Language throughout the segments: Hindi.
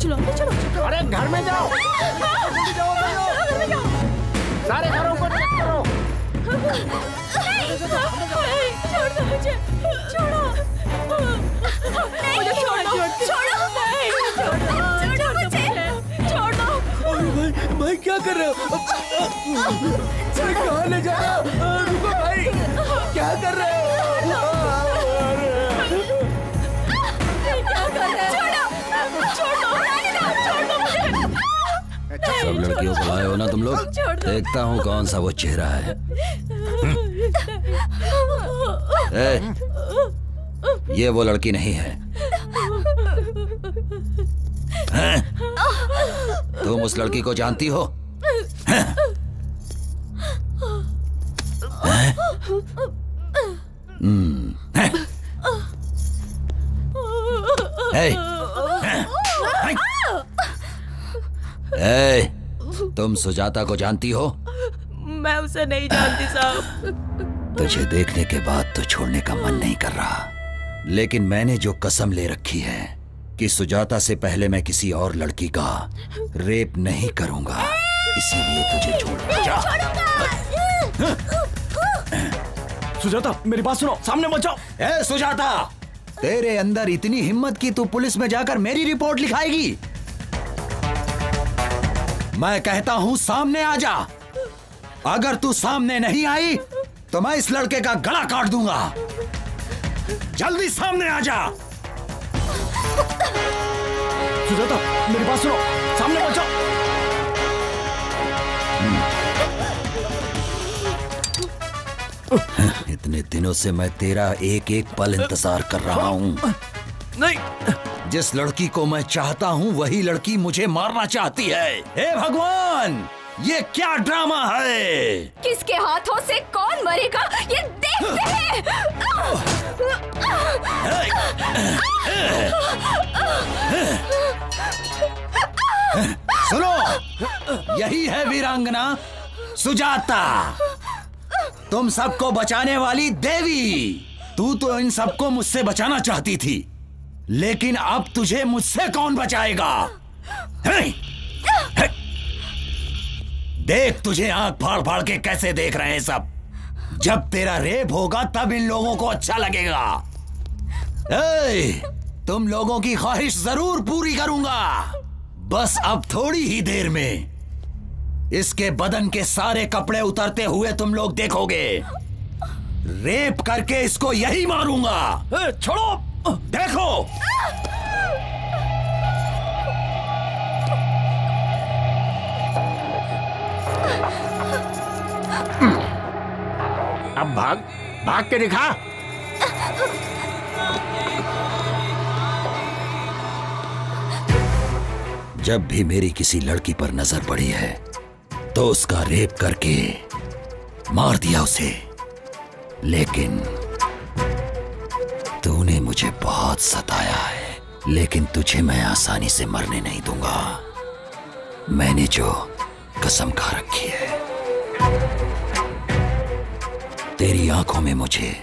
चलो चलो। अरे घर में जाओ, सारे घरों को चेक करो। छोड़ दो मुझे, छोड़ो मुझे, छोड़ो मुझे, छोड़ो। भाई क्या कर रहे हो? कहाँ ले जा रहे हो? रुको भाई, क्या कर रहे हो? सब लड़कियों को लाए हो ना तुम लोग? देखता हूँ कौन सा वो चेहरा है। ये वो लड़की नहीं है। तुम उस लड़की को जानती हो? तुम सुजाता को जानती हो? मैं उसे नहीं जानती साहब। तुझे देखने के बाद तो छोड़ने का मन नहीं कर रहा, लेकिन मैंने जो कसम ले रखी है कि सुजाता से पहले मैं किसी और लड़की का रेप नहीं करूंगा, इसीलिए तुझे छोड़। सुजाता मेरी बात सुनो, सामने मत जाओ। ए सुजाता, तेरे अंदर इतनी हिम्मत कि तू पुलिस में जाकर मेरी रिपोर्ट लिखाएगी? मैं कहता हूं सामने आ जा। अगर तू सामने नहीं आई तो मैं इस लड़के का गला काट दूंगा। जल्दी सामने आ जा। सुजाता मेरी बात सुनो, सामने मत जाओ। इतने दिनों से मैं तेरा एक एक पल इंतजार कर रहा हूं। नहीं, जिस लड़की को मैं चाहता हूं वही लड़की मुझे मारना चाहती है। हे भगवान, ये क्या ड्रामा है? किसके हाथों से कौन मरेगा ये देखते हैं। सुनो, यही है वीरांगना सुजाता, तुम सबको बचाने वाली देवी। तू तो इन सबको मुझसे बचाना चाहती थी, लेकिन अब तुझे मुझसे कौन बचाएगा? देख तुझे आंख फाड़ फाड़ के कैसे देख रहे हैं सब। जब तेरा रेप होगा तब इन लोगों को अच्छा लगेगा। तुम लोगों की ख्वाहिश जरूर पूरी करूंगा। बस अब थोड़ी ही देर में इसके बदन के सारे कपड़े उतरते हुए तुम लोग देखोगे। रेप करके इसको यही मारूंगा। छोड़ो, देखो। अब भाग, भाग के दिखा। जब भी मेरी किसी लड़की पर नजर पड़ी है तो उसका रेप करके मार दिया उसे, लेकिन तूने मुझे बहुत सताया है। लेकिन तुझे मैं आसानी से मरने नहीं दूंगा। मैंने जो कसम खा रखी है। तेरी आंखों में मुझे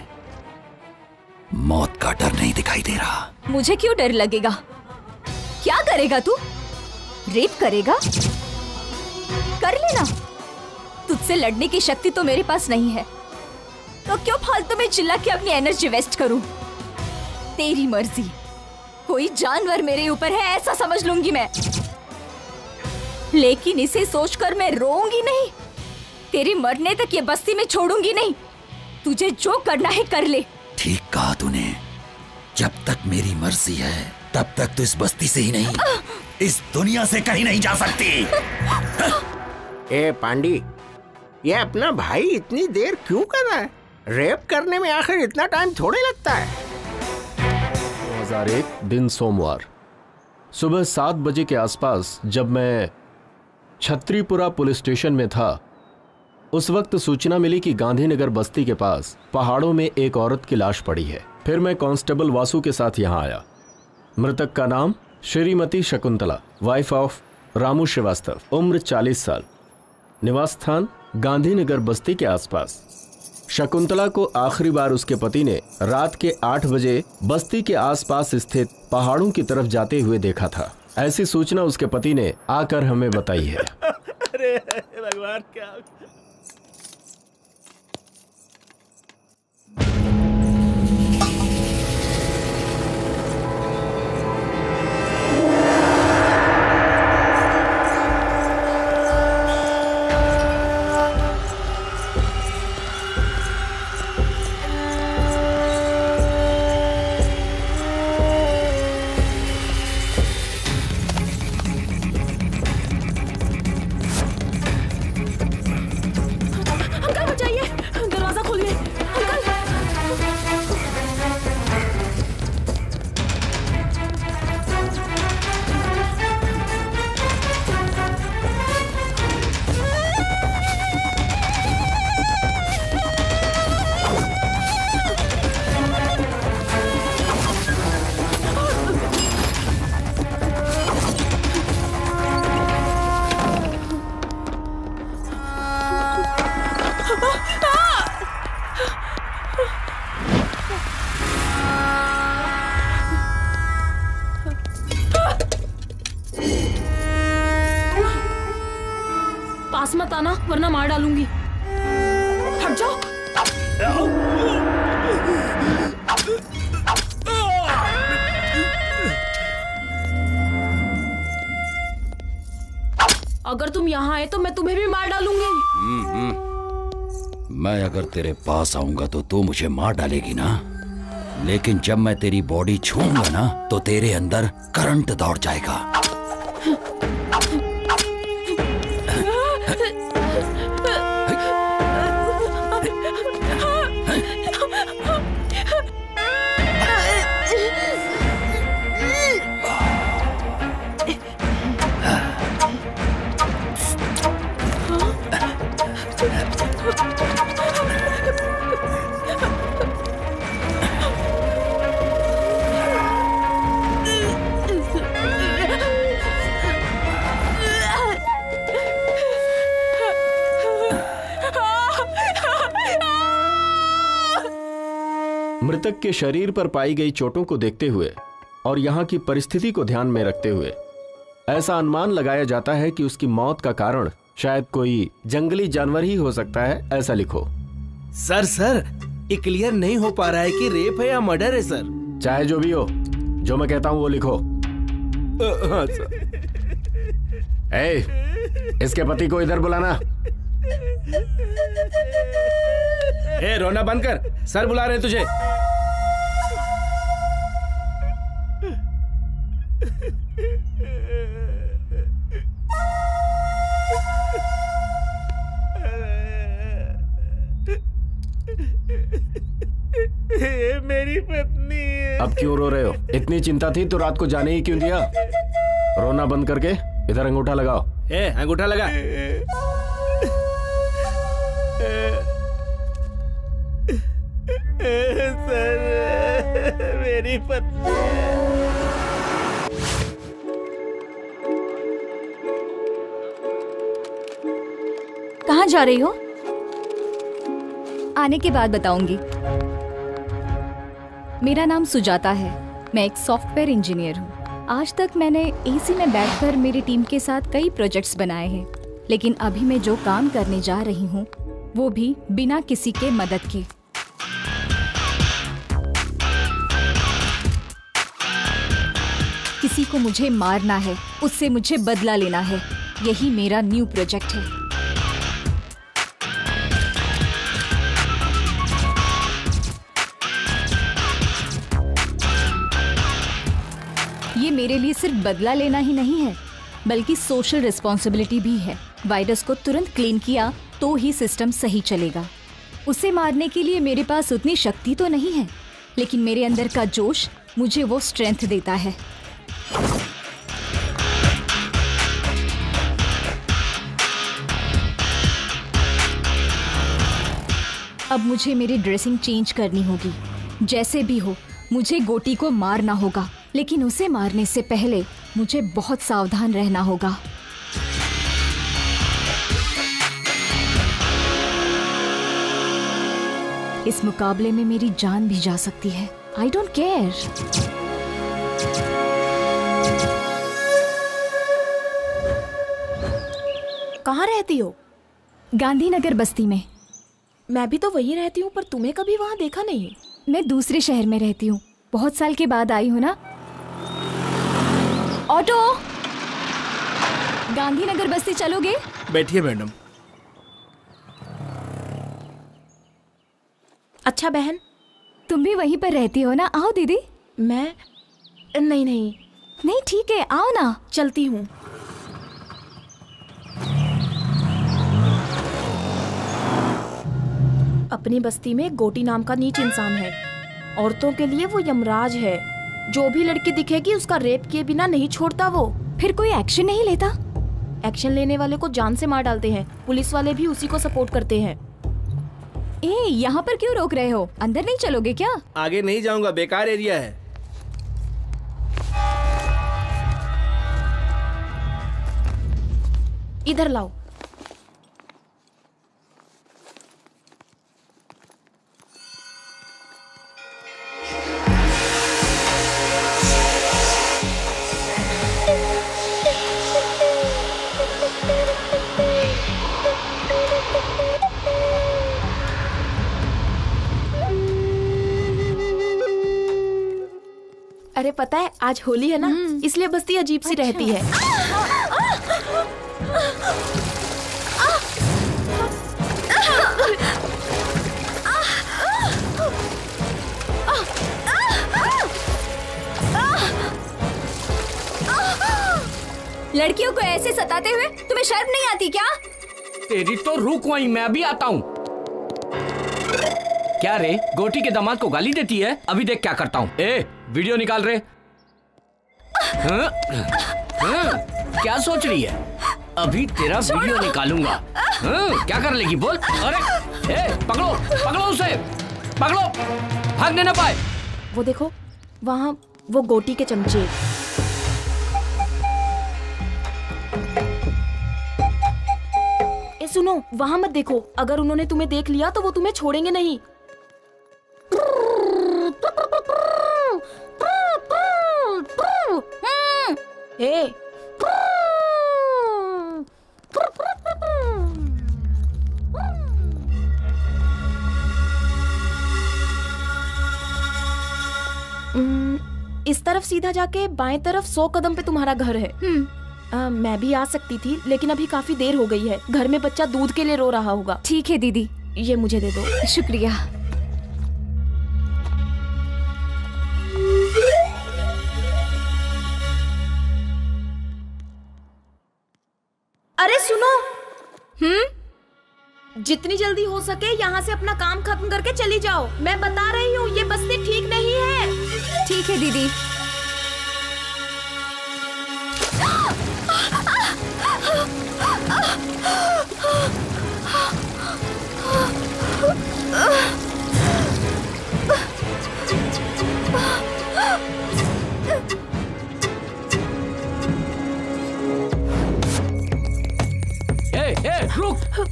मौत का डर नहीं दिखाई दे रहा। मुझे क्यों डर लगेगा? क्या करेगा तू? रेप करेगा? कर लेना। तुझसे लड़ने की शक्ति तो मेरे पास नहीं है, तो क्यों फालतू में चिल्ला के अपनी एनर्जी वेस्ट करूं? तेरी मर्जी। कोई जानवर मेरे ऊपर है ऐसा समझ लूंगी मैं, लेकिन इसे सोचकर मैं रोऊंगी नहीं। तेरे मरने तक ये बस्ती में छोड़ूंगी नहीं। तुझे जो करना है कर ले। ठीक कहा तूने। जब तक मेरी मर्जी है तब तक तो इस बस्ती से ही नहीं, इस दुनिया से कहीं नहीं जा सकती। ए पांडी, ये अपना भाई इतनी देर क्यों कर रहा है? रेप करने में आखिर इतना टाइम थोड़े लगता है। 2001 दिन सोमवार सुबह 7 बजे के आसपास जब मैं छत्रीपुरा पुलिस स्टेशन में था, उस वक्त सूचना मिली कि गांधीनगर बस्ती के पास पहाड़ों में एक औरत की लाश पड़ी है। फिर मैं कांस्टेबल वासु के साथ यहां आया। मृतक का नाम श्रीमती शकुंतला, वाइफ ऑफ रामू श्रीवास्तव, उम्र 40 साल, निवास स्थान गांधीनगर बस्ती के आसपास। शकुंतला को आखिरी बार उसके पति ने रात के 8 बजे बस्ती के आसपास स्थित पहाड़ों की तरफ जाते हुए देखा था। ऐसी सूचना उसके पति ने आकर हमें बताई है। अरे भगवान क्या। पास मत आना वरना मार डालूंगी। हट जाओ। अगर तुम यहाँ आए तो मैं तुम्हें भी मार डालूंगी। मैं अगर तेरे पास आऊंगा तो तू मुझे मार डालेगी ना, लेकिन जब मैं तेरी बॉडी छूऊंगा ना तो तेरे अंदर करंट दौड़ जाएगा। मृतक के शरीर पर पाई गई चोटों को देखते हुए और यहाँ की परिस्थिति को ध्यान में रखते हुए ऐसा अनुमान लगाया जाता है कि उसकी मौत का कारण शायद कोई जंगली जानवर ही हो सकता है। ऐसा लिखो। सर ये क्लियर नहीं हो पा रहा है कि रेप है या मर्डर है सर। चाहे जो भी हो, जो मैं कहता हूं वो लिखो। हाँ सर। इसके पति को इधर बुलाना। रोना बंद कर, सर बुला रहे तुझे। मेरी पत्नी है। अब क्यों रो रहे हो? इतनी चिंता थी तो रात को जाने ही क्यों दिया? रोना बंद करके इधर अंगूठा लगाओ। अंगूठा लगा। सर मेरी पत्नी कहाँ जा रही हो? आने के बाद बताऊंगी। मेरा नाम सुजाता है, मैं एक सॉफ्टवेयर इंजीनियर हूँ। आज तक मैंने एसी में बैठकर मेरी टीम के साथ कई प्रोजेक्ट्स बनाए हैं, लेकिन अभी मैं जो काम करने जा रही हूँ वो भी बिना किसी के मदद के। किसी को मुझे मारना है, उससे मुझे बदला लेना है। यही मेरा न्यू प्रोजेक्ट है। ये मेरे लिए सिर्फ बदला लेना ही नहीं है, बल्कि सोशल रिस्पॉन्सिबिलिटी भी है। वायरस को तुरंत क्लीन किया तो ही सिस्टम सही चलेगा। उसे मारने के लिए मेरे पास उतनी शक्ति तो नहीं है, लेकिन मेरे अंदर का जोश मुझे वो स्ट्रेंथ देता है। अब मुझे मेरी ड्रेसिंग चेंज करनी होगी। जैसे भी हो, मुझे गोटी को मारना होगा, लेकिन उसे मारने से पहले मुझे बहुत सावधान रहना होगा। इस मुकाबले में मेरी जान भी जा सकती है। I don't care. कहाँ रहती हो? गांधीनगर बस्ती में। मैं भी तो वहीं रहती हूँ, पर तुम्हें कभी वहाँ देखा नहीं। मैं दूसरे शहर में रहती हूँ, बहुत साल के बाद आई हूँ ना। ऑटो, गांधीनगर बस्ती चलोगे? बैठिए मैडम। अच्छा बहन, तुम भी वहीं पर रहती हो ना? आओ दीदी। मैं नहीं, ठीक है, आओ ना। चलती हूँ। अपनी बस्ती में गोटी नाम का नीच इंसान है। औरतों के लिए वो यमराज है। जो भी लड़की दिखेगी उसका रेप किए बिना नहीं छोड़ता वो। फिर कोई एक्शन नहीं लेता? एक्शन लेने वाले को जान से मार डालते हैं। पुलिस वाले भी उसी को सपोर्ट करते हैं। यहाँ पर क्यों रोक रहे हो? अंदर नहीं चलोगे क्या? आगे नहीं जाऊंगा, बेकार एरिया है। इधर लाओ। अरे पता है आज होली है ना, इसलिए बस्ती अजीब सी रहती है। लड़कियों को ऐसे सताते हुए तुम्हें शर्म नहीं आती क्या? तेरी तो रुक वहीं, मैं अभी आता हूँ। क्या रे, गोटी के दामाद को गाली देती है? अभी देख क्या करता हूँ। वीडियो निकाल रहे। क्या सोच रही है? अभी तेरा वीडियो निकालूंगा। क्या कर लेगी बोल? अरे पकड़ो उसे, पकड़ो, भागने ना पाए। वो देखो वहाँ वो गोटी के चमचे। सुनो, वहाँ मत देखो। अगर उन्होंने तुम्हें देख लिया तो वो तुम्हें छोड़ेंगे नहीं। हे, इस तरफ सीधा जाके बाएं तरफ 100 कदम पे तुम्हारा घर है। मैं भी आ सकती थी, लेकिन अभी काफी देर हो गई है। घर में बच्चा दूध के लिए रो रहा होगा। ठीक है दीदी, ये मुझे दे दो। शुक्रिया। अरे सुनो, जितनी जल्दी हो सके यहाँ से अपना काम खत्म करके चली जाओ। मैं बता रही हूँ, ये बस्ती ठीक नहीं है। ठीक है दीदी।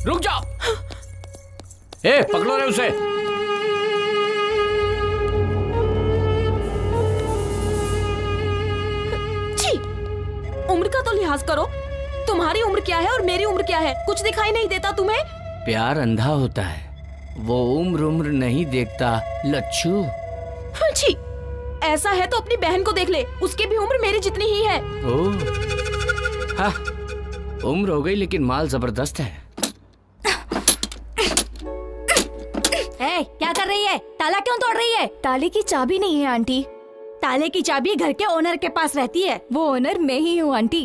रुक जाओ। पकड़ो रे उसे। छी, उम्र का तो लिहाज करो। तुम्हारी उम्र क्या है और मेरी उम्र क्या है? कुछ दिखाई नहीं देता तुम्हें? प्यार अंधा होता है, वो उम्र नहीं देखता लच्छू। छी, ऐसा है तो अपनी बहन को देख ले, उसकी भी उम्र मेरी जितनी ही है। हाँ, उम्र हो गई लेकिन माल जबरदस्त है। क्या कर रही है? ताला क्यों तोड़ रही है? ताले की चाबी नहीं है आंटी। ताले की चाबी घर के ओनर के पास रहती है। वो ओनर मैं ही हूँ आंटी।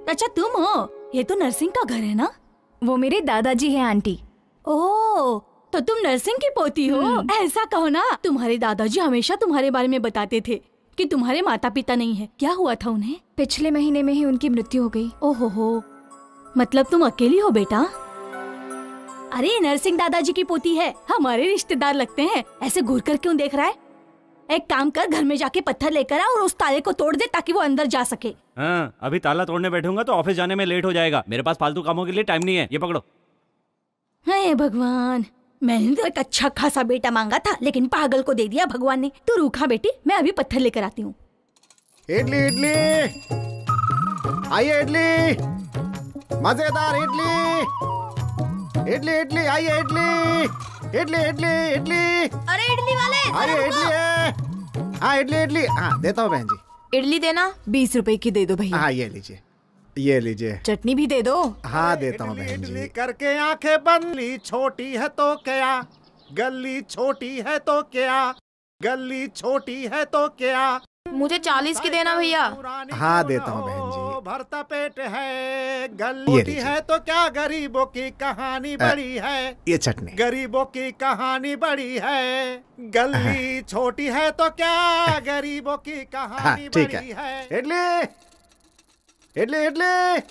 अच्छा तुम हो? ये तो नरसिंह का घर है ना? वो मेरे दादाजी हैं आंटी। ओह, तो तुम नरसिंह की पोती हो? ऐसा कहो ना। तुम्हारे दादाजी हमेशा तुम्हारे बारे में बताते थे कि तुम्हारे माता पिता नहीं है। क्या हुआ था उन्हें? पिछले महीने में ही उनकी मृत्यु हो गई। ओहो, मतलब तुम अकेली हो बेटा? अरे नरसिंह दादाजी की पोती है, हमारे रिश्तेदार लगते हैं। ऐसे घूर कर क्यों देख रहा है? एक काम कर, घर में जाके पत्थर लेकर आ और उस ताले को तोड़ दे ताकि वो अंदर जा सके। हाँ, अभी ताला तोड़ने बैठूंगा तो ऑफिस जाने में लेट हो जाएगा। मेरे पास फालतू कामों के लिए टाइम नहीं है। ये पकड़ो। हे भगवान, मैंने तो एक अच्छा खासा बेटा मांगा था, लेकिन पागल को दे दिया भगवान ने। तू रूखा बेटी, मैं अभी पत्थर लेकर आती हूँ। इडली इडली, आइए इडली। मजेदार इडली, इडली इडली आइए, इडली इडली इडली इडली। अरे इडली वाले, आइए इडली है। हाँ इडली इडली, हाँ देता हूँ बहन जी। इडली देना। 20 रुपए की दे दो भैया। हाँ ये लीजिए, ये लीजिए। चटनी भी दे दो। हाँ देता हूँ बहन जी। करके आंखें बंद, छोटी है तो क्या, गली छोटी है तो क्या, गली छोटी है तो क्या। मुझे 40 की देना भैया। हाँ देता हूँ बहन जी। भरता पेट है, गली है तो क्या, गरीबों की कहानी बड़ी है। ये चटनी। गरीबों की कहानी बड़ी है, गली छोटी है तो क्या, गरीबों की कहानी बड़ी है। इडली इडली इडली।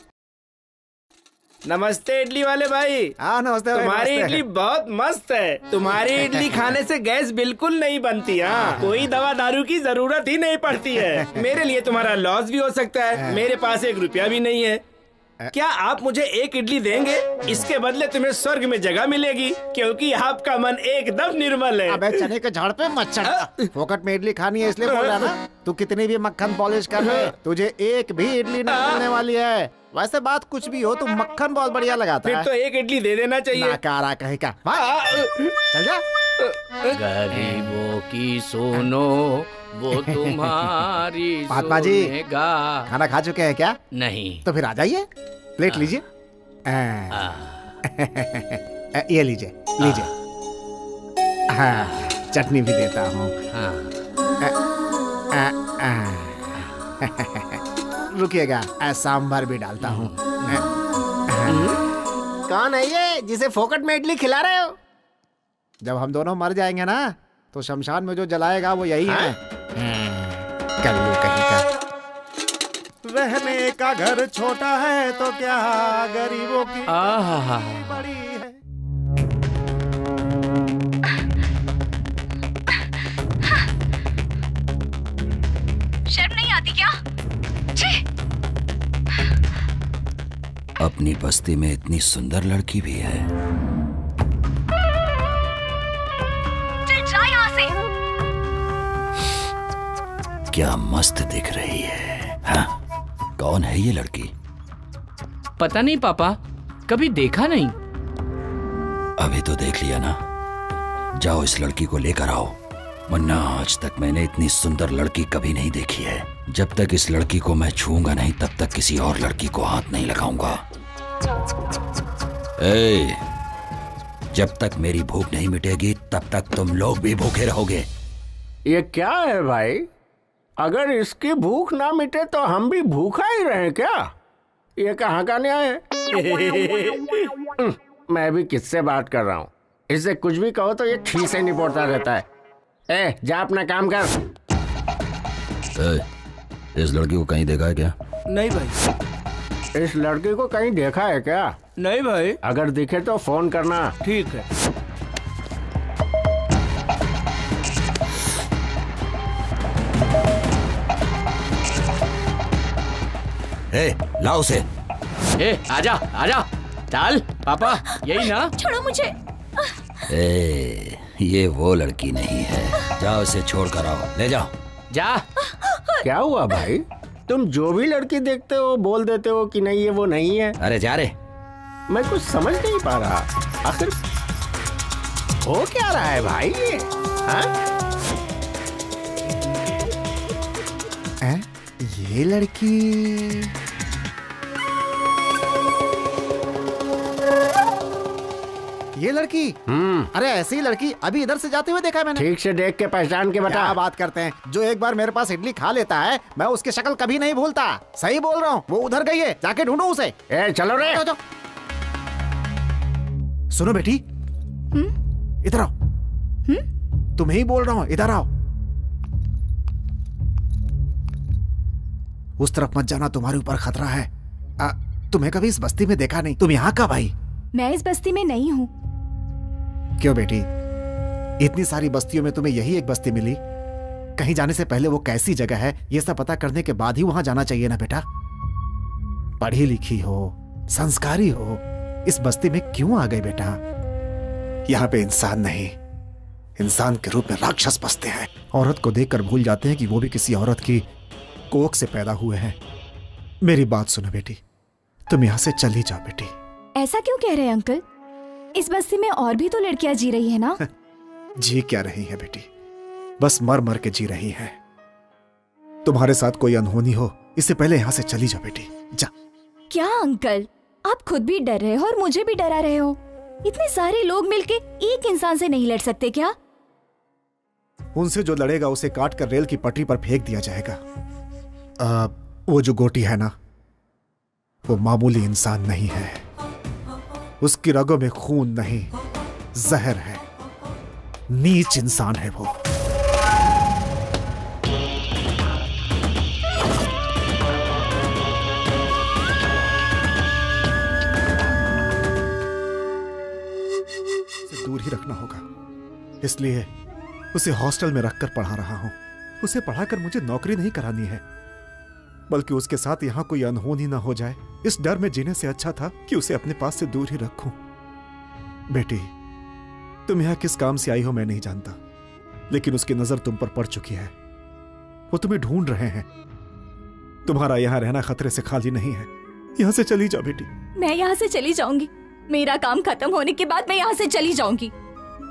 नमस्ते इडली वाले भाई। हाँ नमस्ते। तुम्हारी इडली बहुत मस्त है। तुम्हारी इडली खाने से गैस बिल्कुल नहीं बनती। हाँ, कोई दवा दारू की जरूरत ही नहीं पड़ती है। मेरे लिए तुम्हारा लॉस भी हो सकता है। मेरे पास 1 रुपया भी नहीं है। क्या आप मुझे 1 इडली देंगे? इसके बदले तुम्हें स्वर्ग में जगह मिलेगी, क्योंकि आपका मन एकदम निर्मल है। अबे चने के झाड़ पे मत चढ़। फोकट में इडली खानी है इसलिए बोल रहा ना। तू कितनी भी मक्खन पॉलिश कर ले, तुझे एक भी इडली नहीं मिलने वाली है। वैसे बात कुछ भी हो, तू मक्खन बहुत बढ़िया लगाता है। फिर तो 1 इडली दे देना चाहिए। नाकारा कहीं का। चल जा। गरीबों की सुनो, वो तुम्हारी महात्मा जी सुनेगा। खाना खा चुके हैं क्या? नहीं। तो फिर आ जाइए, प्लेट लीजिए। ये लीजिए लीजिए। हाँ चटनी भी देता हूँ। रुकिएगा, सांभर भी डालता हूँ। कौन है ये जिसे फोकट में इडली खिला रहे हो? जब हम दोनों मर जाएंगे ना, तो शमशान में जो जलाएगा वो यही है। कल्लू कहीं का। रहने का घर छोटा है तो क्या, गरीबों की बड़ी है। शर्म नहीं आती क्या? अपनी बस्ती में इतनी सुंदर लड़की भी है। चल जा यहाँ से। क्या मस्त दिख रही है। हाँ? कौन है ये लड़की? पता नहीं पापा, कभी देखा नहीं। अभी तो देख लिया ना। जाओ इस लड़की को लेकर आओ, वरना आज तक मैंने इतनी सुंदर लड़की कभी नहीं देखी है। जब तक इस लड़की को मैं छूऊंगा नहीं, तब तक किसी और लड़की को हाथ नहीं लगाऊंगा। जब तक मेरी भूख नहीं मिटेगी, तब तक तुम लोग भी भूखे रहोगे। ये क्या है भाई? अगर इसकी भूख ना मिटे तो हम भी भूखा ही रहे क्या? ये कहाँ का न्याय है? मैं भी किससे बात कर रहा हूँ? इससे कुछ भी कहो तो ये ठीक से निपटता रहता है। जा अपना काम कर। इस लड़की को कहीं देखा है क्या? नहीं भाई। इस लड़की को कहीं देखा है क्या? नहीं भाई। अगर दिखे तो फोन करना। ठीक है। लाओ उसे। आजा आजा, चल पापा, यही ना। छोड़ो मुझे। ये वो लड़की नहीं है। जाओ इसे छोड़ कर आओ, ले जाओ। जा। क्या हुआ भाई? तुम जो भी लड़की देखते हो बोल देते हो कि नहीं ये वो नहीं है। अरे जा रे। मैं कुछ समझ नहीं पा रहा, आखिर हो क्या रहा है भाई ये? ये लड़की ये लड़की अरे ऐसी लड़की अभी इधर से जाते हुए देखा है मैंने। ठीक से देख के पहचान के बता। क्या बात करते हैं? जो एक बार मेरे पास इडली खा लेता है, मैं उसकी शक्ल कभी नहीं भूलता। सही बोल रहा हूँ, वो उधर गई है, जाके ढूंढो उसे। चलो रे। जाओ। सुनो बेटी, इधर आओ। तुम्हें ही बोल रहा हूँ, इधर आओ। उस तरफ मत जाना, तुम्हारे ऊपर खतरा है। तुम्हें कभी इस बस्ती में देखा नहीं। तुम यहाँ कब आई? मैं इस बस्ती में नहीं हूँ। क्यों बेटी? इतनी सारी बस्तियों में तुम्हें यही एक बस्ती मिली? कहीं जाने से पहले वो कैसी जगह है ये सब पता करने के बाद ही वहां जाना चाहिए ना बेटा। पढ़ी लिखी हो, संस्कारी हो, इस बस्ती में क्यों आ गए बेटा? यहाँ पे इंसान नहीं, इंसान के रूप में राक्षस बसते हैं। औरत को देखकर भूल जाते हैं कि वो भी किसी औरत की कोख से पैदा हुए हैं। मेरी बात सुनो बेटी, तुम यहाँ से चली जाओ बेटी। ऐसा क्यों कह रहे हैं अंकल? इस बस्ती में और भी तो लड़कियां जी रही है ना? जी क्या रही है बेटी, बस मर मर के जी रही है। तुम्हारे साथ कोई अनहोनी हो इससे पहले यहाँ से चली जाओ बेटी, जा। क्या अंकल, आप खुद भी डर रहे हो और मुझे भी डरा रहे हो। इतने सारे लोग मिलके एक इंसान से नहीं लड़ सकते क्या? उनसे जो लड़ेगा उसे काट कर रेल की पटरी पर फेंक दिया जाएगा। वो जो गोटी है ना, वो मामूली इंसान नहीं है। उसकी रगों में खून नहीं, जहर है। नीच इंसान है वो। उसे दूर ही रखना होगा, इसलिए उसे हॉस्टल में रखकर पढ़ा रहा हूं। उसे पढ़ाकर मुझे नौकरी नहीं करानी है, बल्कि उसके साथ यहां कोई अनहोनी ना हो जाए, इस डर में जीने से अच्छा था कि उसे अपने पास से दूर ही रखूं। बेटी, तुम यहां किस काम से आई हो मैं नहीं जानता, लेकिन उसकी नजर तुम पर पड़ चुकी है। वो तुम्हें ढूंढ रहे हैं। तुम्हारा यहां रहना खतरे से खाली नहीं है। यहां से चली जाओ बेटी। मैं यहाँ से चली जाऊंगी। मेरा काम खत्म होने के बाद मैं यहाँ से चली जाऊंगी।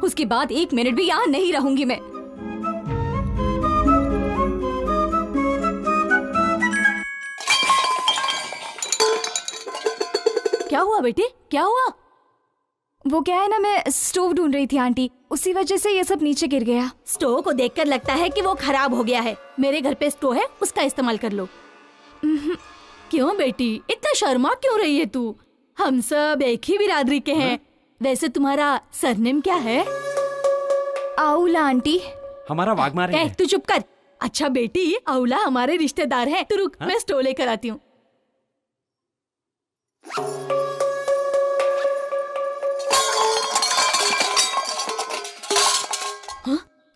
उसके बाद 1 मिनट भी यहाँ नहीं रहूंगी मैं। क्या हुआ बेटे, क्या हुआ? वो क्या है ना, मैं स्टोव ढूंढ रही थी आंटी, उसी वजह से ये सब नीचे गिर गया। स्टोव को देखकर लगता है कि वो खराब हो गया है। मेरे घर पे स्टोव है, उसका इस्तेमाल कर लो। क्यों बेटी, इतना शर्मा क्यों रही है तू? हम सब एक ही बिरादरी के हैं। वैसे तुम्हारा सरनेम क्या है? आउला आंटी। हमारा वाघमारे है। तू चुप कर। अच्छा बेटी, आउला हमारे रिश्तेदार हैं। तू रुक, मैं स्टोव लेकर आती हूँ।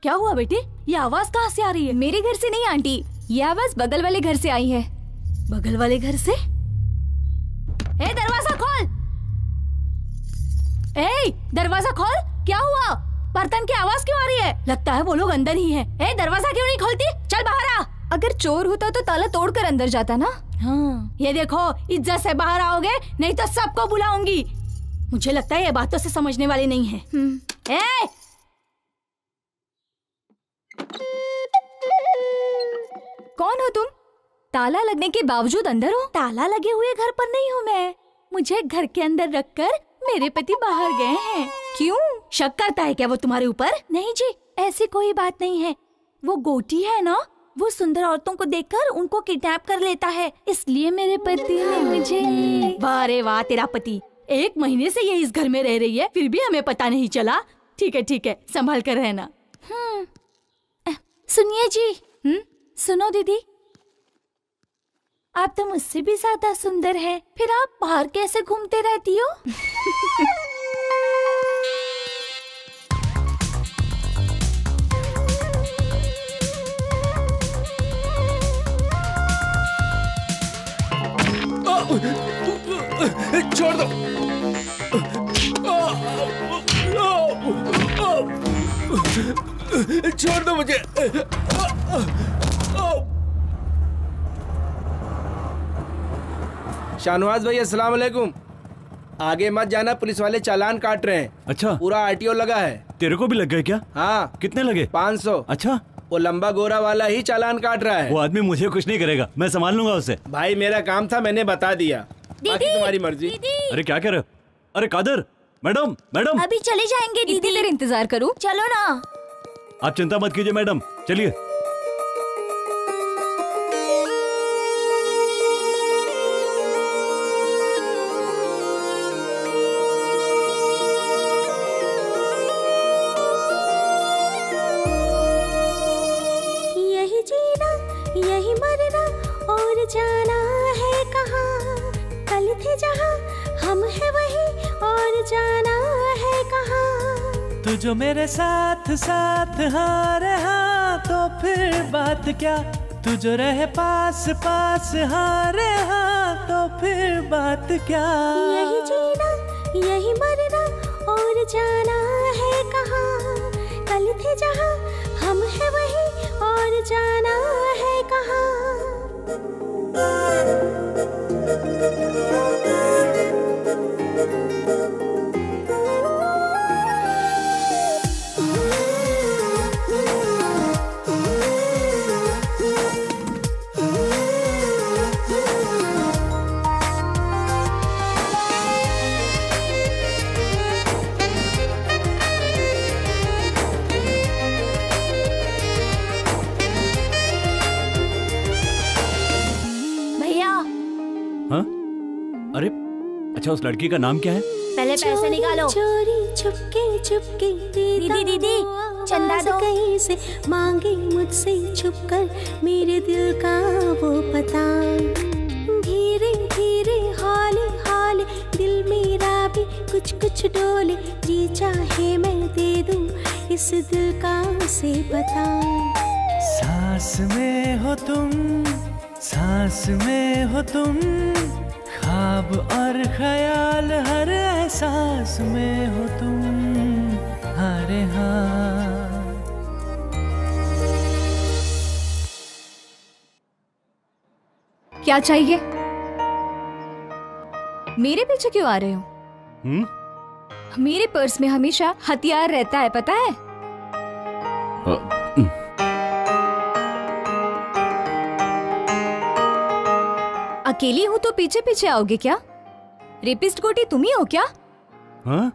क्या हुआ बेटे, ये आवाज कहाँ से आ रही है? मेरे घर से नहीं आंटी, ये आवाज बगल वाले घर से आई है। बगल वाले घर से? ए, दरवाजा खोल। ए, दरवाजा खोल। क्या हुआ? बर्तन की आवाज क्यों आ रही है? लगता है वो लोग अंदर ही हैं। ए, दरवाजा क्यों नहीं खोलती? चल बाहर आ। अगर चोर होता तो ताला तोड़कर अंदर जाता ना। हाँ, ये देखो, इज्जत से बाहर आओगे नहीं तो सबको बुलाऊंगी। मुझे लगता है ये बातों से समझने वाले नहीं है। ए! कौन हो तुम? ताला लगने के बावजूद अंदर हो? ताला लगे हुए घर पर नहीं हूँ मैं। मुझे घर के अंदर रखकर मेरे पति बाहर गए हैं। क्यों? शक करता है क्या वो तुम्हारे ऊपर? नहीं जी, ऐसी कोई बात नहीं है। वो गोटी है ना, वो सुंदर औरतों को देखकर उनको किडनैप कर लेता है, इसलिए मेरे पति ने मुझे। वाह रे वाह, तेरा पति 1 महीने से ये इस घर में रह रही है, फिर भी हमें पता नहीं चला। ठीक है, संभाल कर रहना। सुनिए जी। सुनो दीदी, आप तो मुझसे भी ज्यादा सुंदर हैं, फिर आप बाहर कैसे घूमते रहती हो? छोड़ दो। छोड़ दो मुझे। शाहनवाज भाई, अस्सलाम वालेकुम। आगे मत जाना, पुलिस वाले चालान काट रहे हैं। अच्छा, पूरा आरटीओ लगा है। तेरे को भी लग गए क्या? हाँ। कितने लगे? 500। अच्छा, वो लंबा गोरा वाला ही चालान काट रहा है। वो आदमी मुझे कुछ नहीं करेगा, मैं संभाल लूंगा उसे। भाई मेरा काम था, मैंने बता दिया। बाकी तुम्हारी मर्जी। अरे क्या कह रहे हो? अरे कादर, मैडम मैडम। अभी चले जाएंगे दीदी। इतनी देर इंतजार करूं? चलो ना। आप चिंता मत कीजिए मैडम, चलिए। यही जीना, यही मरना और जाना है कहाँ। कल थे जहाँ, हम है वही और जाना है कहाँ। तू जो मेरे साथ साथ हाँ रहा तो फिर बात क्या। तू जो रहे पास पास हाँ रहा तो फिर बात क्या। यही जीना, यही मरना और जाना है कहाँ। कल थे जहाँ, हम है वही और जाना है कहाँ। हाँ? अरे अच्छा, उस लड़की का नाम क्या है? पहले पैसे निकालो। चोरी छुपके छुपके दीदी दीदी चंदा दो। कहीं से मांगे मुझसे छुपकर मेरे दिल का वो पता। धीरे धीरे हौले हौले दिल मेरा भी कुछ कुछ डोले। जी चाहे मैं दे दूं इस दिल का से पता। सांस में हो तुम, सांस में हो तुम, ख्वाब और ख्याल हर एहसास में हो तुम। अरे हाँ, क्या चाहिए? मेरे पीछे क्यों आ रहे हो? मेरे पर्स में हमेशा हथियार रहता है, पता है? अकेली हूँ तो पीछे पीछे आओगे क्या? रेपिस्ट गोटी तुम ही हो क्या? हाँ?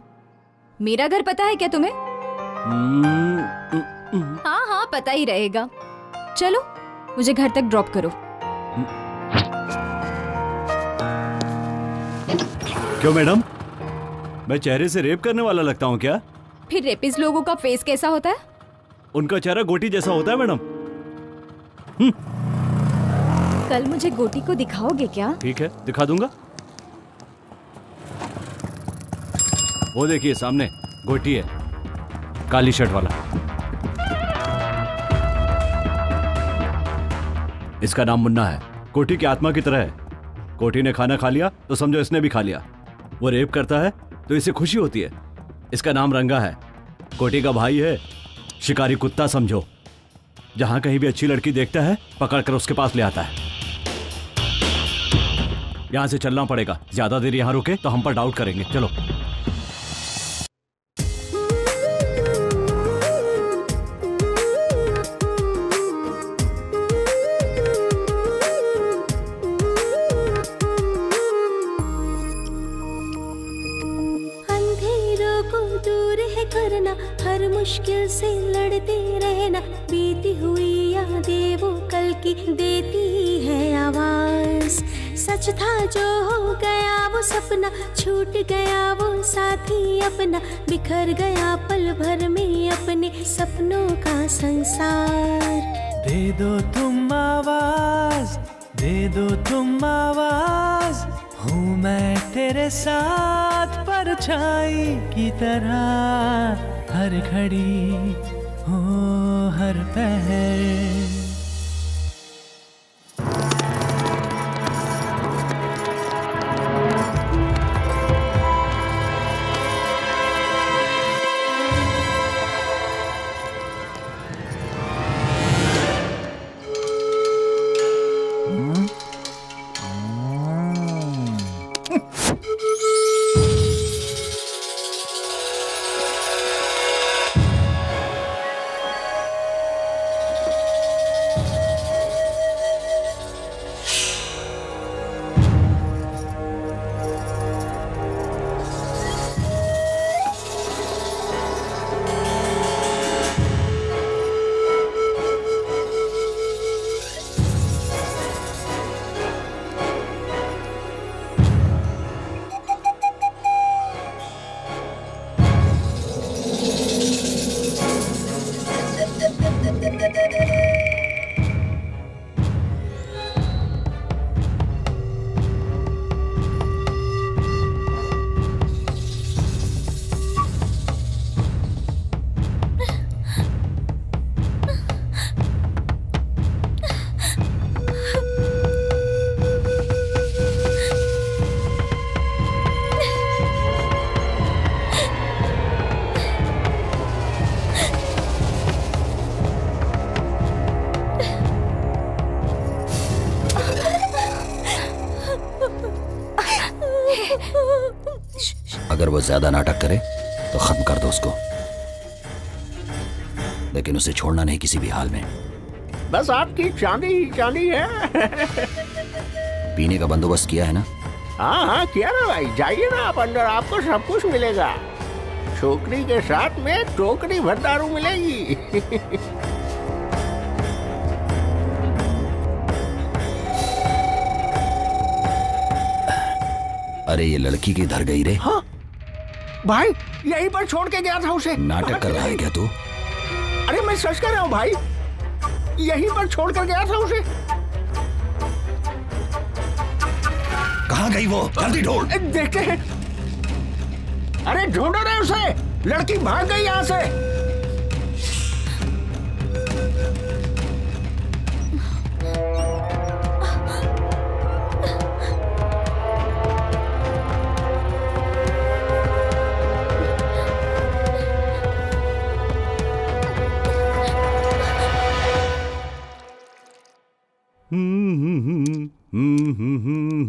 मेरा घर पता है क्या तुम्हें? हाँ हाँ पता ही रहेगा। चलो मुझे घर तक ड्रॉप करो। क्यों मैडम, मैं चेहरे से रेप करने वाला लगता हूँ क्या? फिर रेपिस्ट लोगों का फेस कैसा होता है? उनका चेहरा गोटी जैसा होता है मैडम। कल मुझे गोटी को दिखाओगे क्या? ठीक है, दिखा दूंगा। वो देखिए सामने गोटी है, काली शर्ट वाला। इसका नाम मुन्ना है, कोटी की आत्मा की तरह है। कोटी ने खाना खा लिया तो समझो इसने भी खा लिया। वो रेप करता है तो इसे खुशी होती है। इसका नाम रंगा है, कोटी का भाई है, शिकारी कुत्ता समझो। जहां कहीं भी अच्छी लड़की देखता है पकड़कर उसके पास ले आता है। यहां से चलना पड़ेगा, ज्यादा देर यहां रुके तो हम पर डाउट करेंगे। चलो। अंधेरों को दूर है करना, हर मुश्किल से लड़ते रहना। बीती हुई यादें वो कल की देती है आवाज। सच था जो हो गया वो सपना, छूट गया वो साथी अपना। बिखर गया पल भर में अपने सपनों का संसार। दे दो तुम आवाज, दे दो तुम आवाज, हूँ मैं तेरे साथ परछाई की तरह। हर घड़ी हो हर पहर। अगर वो ज्यादा नाटक करे तो खत्म कर दो उसको, लेकिन उसे छोड़ना नहीं किसी भी हाल में। बस आपकी चांदी ही चांदी है। पीने का बंदोबस्त किया है ना? हाँ हाँ किया ना भाई, जाइए ना आप अंदर, आपको सब कुछ मिलेगा। छोकरी के साथ में टोकरी भर दारू मिलेगी। अरे ये लड़की किधर गई रे? हाँ भाई, यहीं पर छोड़ के गया था उसे। नाटक कर रहा है क्या तू? अरे मैं सच कह रहा हूँ भाई, यहीं पर छोड़ कर गया था उसे। कहाँ गई वो? जल्दी ढूंढ। देखते हैं। अरे ढूंढो रे उसे, लड़की भाग गई यहाँ से।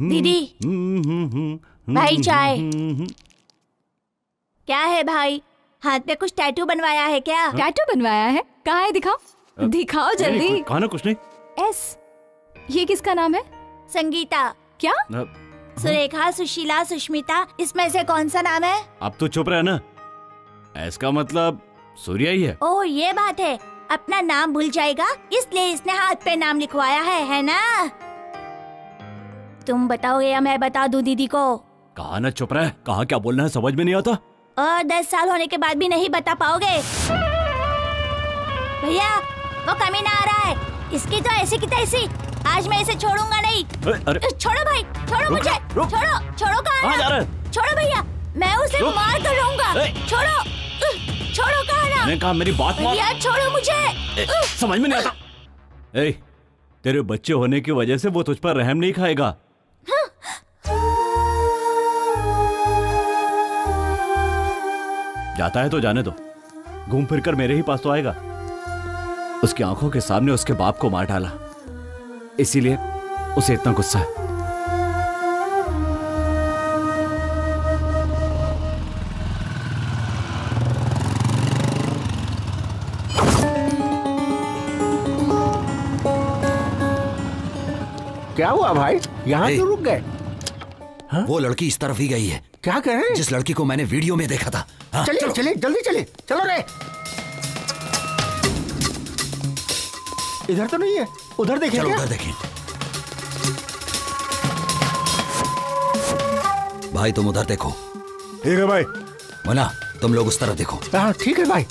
दीदी, भाई चाय। क्या है भाई, हाथ पे कुछ टैटू बनवाया है क्या? टैटू बनवाया है? कहाँ है, दिखाओ दिखाओ जल्दी। कहा ना कुछ नहीं। एस, ये किसका नाम है? संगीता। क्या? सुरेखा, सुशीला, सुष्मिता, इसमें से कौन सा नाम है? अब तो चुप रहे ना। एस का मतलब सूर्या ही है। ओह ये बात है, अपना नाम भूल जाएगा इसलिए इसने हाथ पे नाम लिखवाया है ना? तुम बताओगे या मैं बता दूं दीदी को? कहा ना चुप रहे। कहा क्या बोलना है समझ में नहीं आता। और 10 साल होने के बाद भी नहीं बता पाओगे? भैया वो कमीना आ रहा है, इसकी तो ऐसी की तैसी। आज मैं इसे छोड़ूंगा नहीं। अरे छोड़ो भाई, छोड़ो मुझे। छोड़ो छोड़ो, कहाँ जा रहे हैं? छोड़ो भैया, मैं उसे मार कर लूंगा। छोड़ो छोड़ो, कहा ना? मैंने कहा मेरी बात मान। भैया छोड़ो मुझे। समझ में नहीं आता। ए, तेरे बच्चे होने की वजह से वो तुझ पर रहम नहीं खाएगा। जाता है तो जाने दो, घूम फिर कर मेरे ही पास तो आएगा। उसकी आंखों के सामने उसके बाप को मार डाला, इसीलिए उसे इतना गुस्सा है। क्या हुआ भाई, यहाँ क्यों रुक गए? वो लड़की इस तरफ ही गई है। क्या कह रहे हैं? जिस लड़की को मैंने वीडियो में देखा था। हाँ, चलिए चलिए जल्दी चलिए, चलो रे। इधर तो नहीं है, उधर देखें। चलो उधर देखें। भाई तुम उधर देखो। ठीक है भाई। मुन्ना तुम लोग उस तरफ देखो। हाँ ठीक है भाई।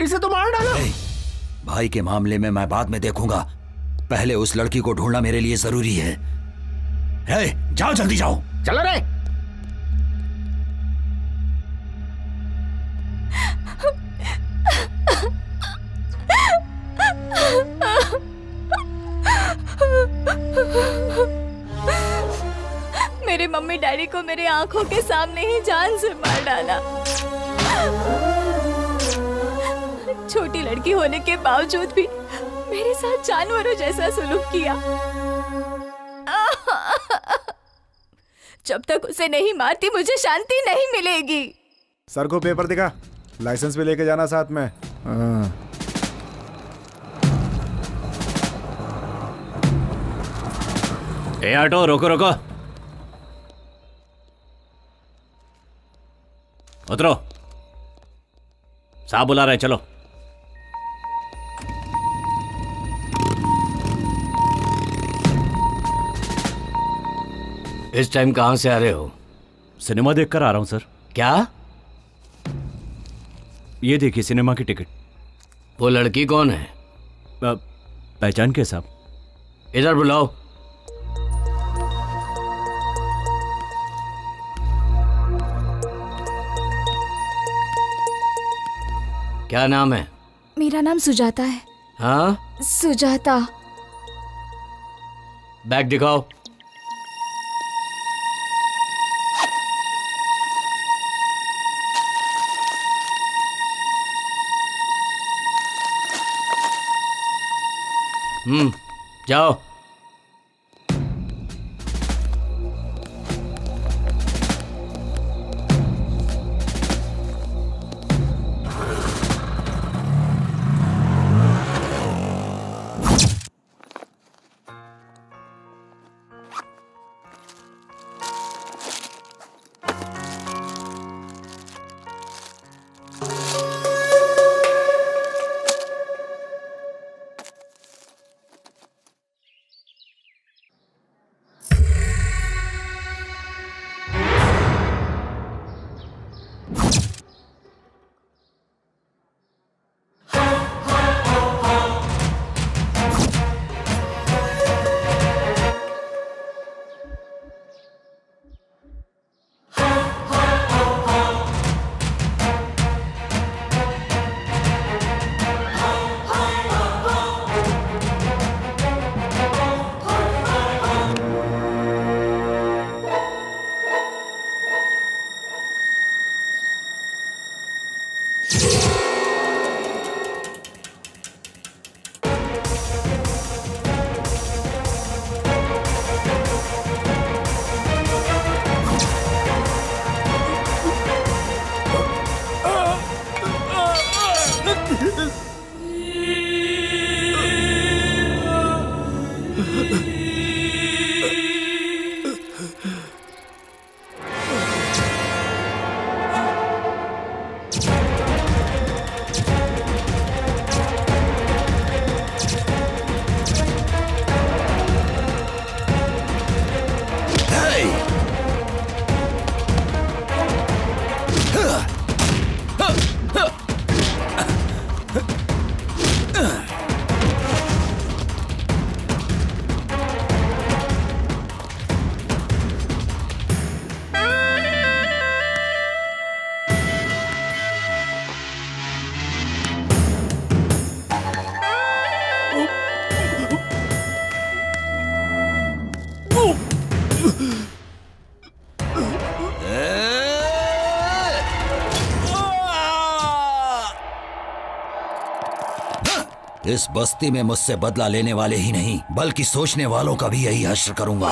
इसे तो मार डाला। भाई के मामले में मैं बाद में देखूंगा, पहले उस लड़की को ढूंढना मेरे लिए जरूरी है। जाओ जल्दी जाओ। चलो रे। मेरे मम्मी डैडी को मेरे आंखों के सामने ही जान से मार डाला। छोटी लड़की होने के बावजूद भी मेरे साथ जानवरों जैसा सलूक किया। जब तक उसे नहीं मारती मुझे शांति नहीं मिलेगी। सर को पेपर दिखा, लाइसेंस भी लेके जाना साथ में। ए ऑटो रोको रोको, उतरो। साहब बुला रहे, चलो। इस टाइम कहाँ से आ रहे हो? सिनेमा देखकर आ रहा हूँ सर। क्या? ये देखिए सिनेमा की टिकट। वो लड़की कौन है? पहचान के साहब? इधर बुलाओ। क्या नाम है? मेरा नाम सुजाता है। हाँ? सुजाता। बैग दिखाओ। जाओ। इस बस्ती में मुझसे बदला लेने वाले ही नहीं बल्कि सोचने वालों का भी यही हश्र करूंगा।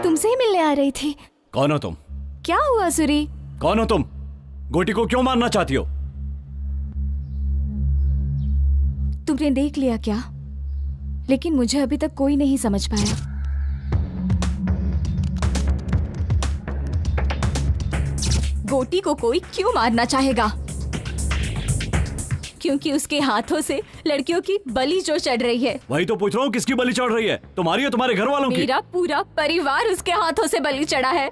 तुमसे ही मिलने आ रही थी। कौन हो तुम? क्या हुआ सूरी? कौन हो तुम? गोटी को क्यों मारना चाहती हो? तुमने देख लिया क्या? लेकिन मुझे अभी तक कोई नहीं समझ पाया। गोटी को कोई क्यों मारना चाहेगा? क्योंकि उसके हाथों से लड़कियों की बलि जो चढ़ रही है। वही तो पूछ रहा हूँ, किसकी बलि चढ़ रही है? तुम्हारी या तुम्हारे घर वालों की? मेरा पूरा परिवार उसके हाथों से बलि चढ़ा है।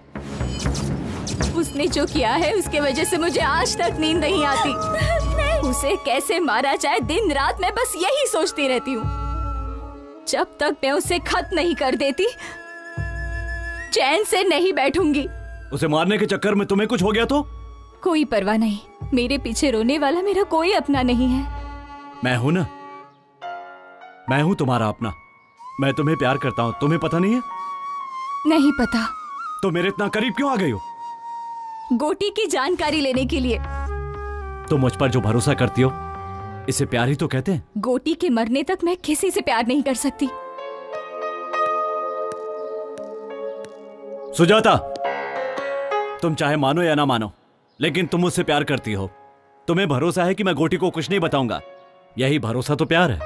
उसने जो किया है उसके वजह से मुझे आज तक नींद नहीं आती। उसे कैसे मारा जाए दिन रात मैं बस यही सोचती रहती हूँ। जब तक मैं उसे खत्म नहीं कर देती चैन से नहीं बैठूंगी। उसे मारने के चक्कर में तुम्हें कुछ हो गया तो? कोई परवाह नहीं, मेरे पीछे रोने वाला मेरा कोई अपना नहीं है। मैं हूं ना, मैं हूं तुम्हारा अपना। मैं तुम्हें प्यार करता हूं, तुम्हें पता नहीं है? नहीं पता। तो मेरे इतना करीब क्यों आ गई हो? गोटी की जानकारी लेने के लिए। तुम मुझ पर जो भरोसा करती हो इसे प्यार ही तो कहते हैं। गोटी के मरने तक मैं किसी से प्यार नहीं कर सकती। सुजाता, तुम चाहे मानो या ना मानो, लेकिन तुम मुझसे प्यार करती हो। तुम्हें भरोसा है कि मैं गोटी को कुछ नहीं बताऊंगा। यही भरोसा तो प्यार है।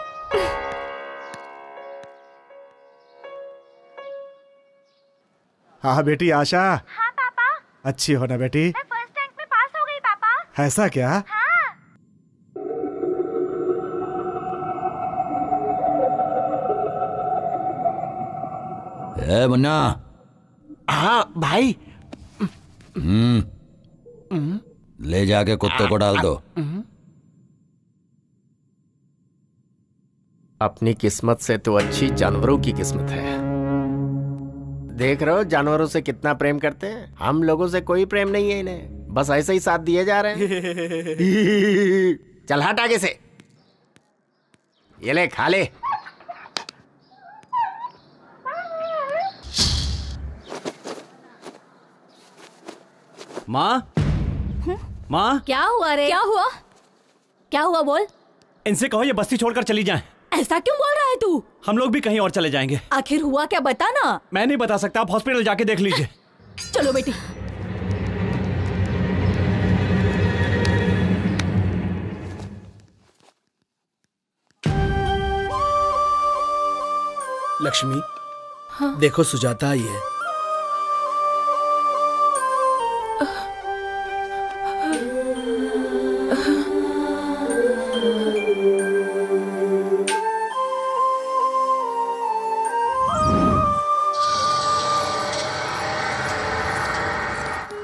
हाँ बेटी आशा। हाँ पापा। अच्छी हो ना बेटी? मैं फर्स्ट रैंक में पास हो गई पापा। ऐसा क्या? हाँ। ए मुन्ना। हाँ भाई। ले जाके कुत्ते को डाल दो। अपनी किस्मत से तो अच्छी जानवरों की किस्मत है। देख रहे हो जानवरों से कितना प्रेम करते हैं। हम लोगों से कोई प्रेम नहीं है इन्हें, बस ऐसे ही साथ दिए जा रहे हैं। चल हट आगे से, ये ले खा ले। माँ, माँ, क्या हुआ रे? क्या हुआ? क्या हुआ बोल? इनसे कहो ये बस्ती छोड़कर चली जाएं। ऐसा क्यों बोल रहा है तू? हम लोग भी कहीं और चले जाएंगे। आखिर हुआ क्या बता ना। मैं नहीं बता सकता, आप हॉस्पिटल जाके देख लीजिए। चलो बेटी। लक्ष्मी, हाँ? देखो सुजाता आई है।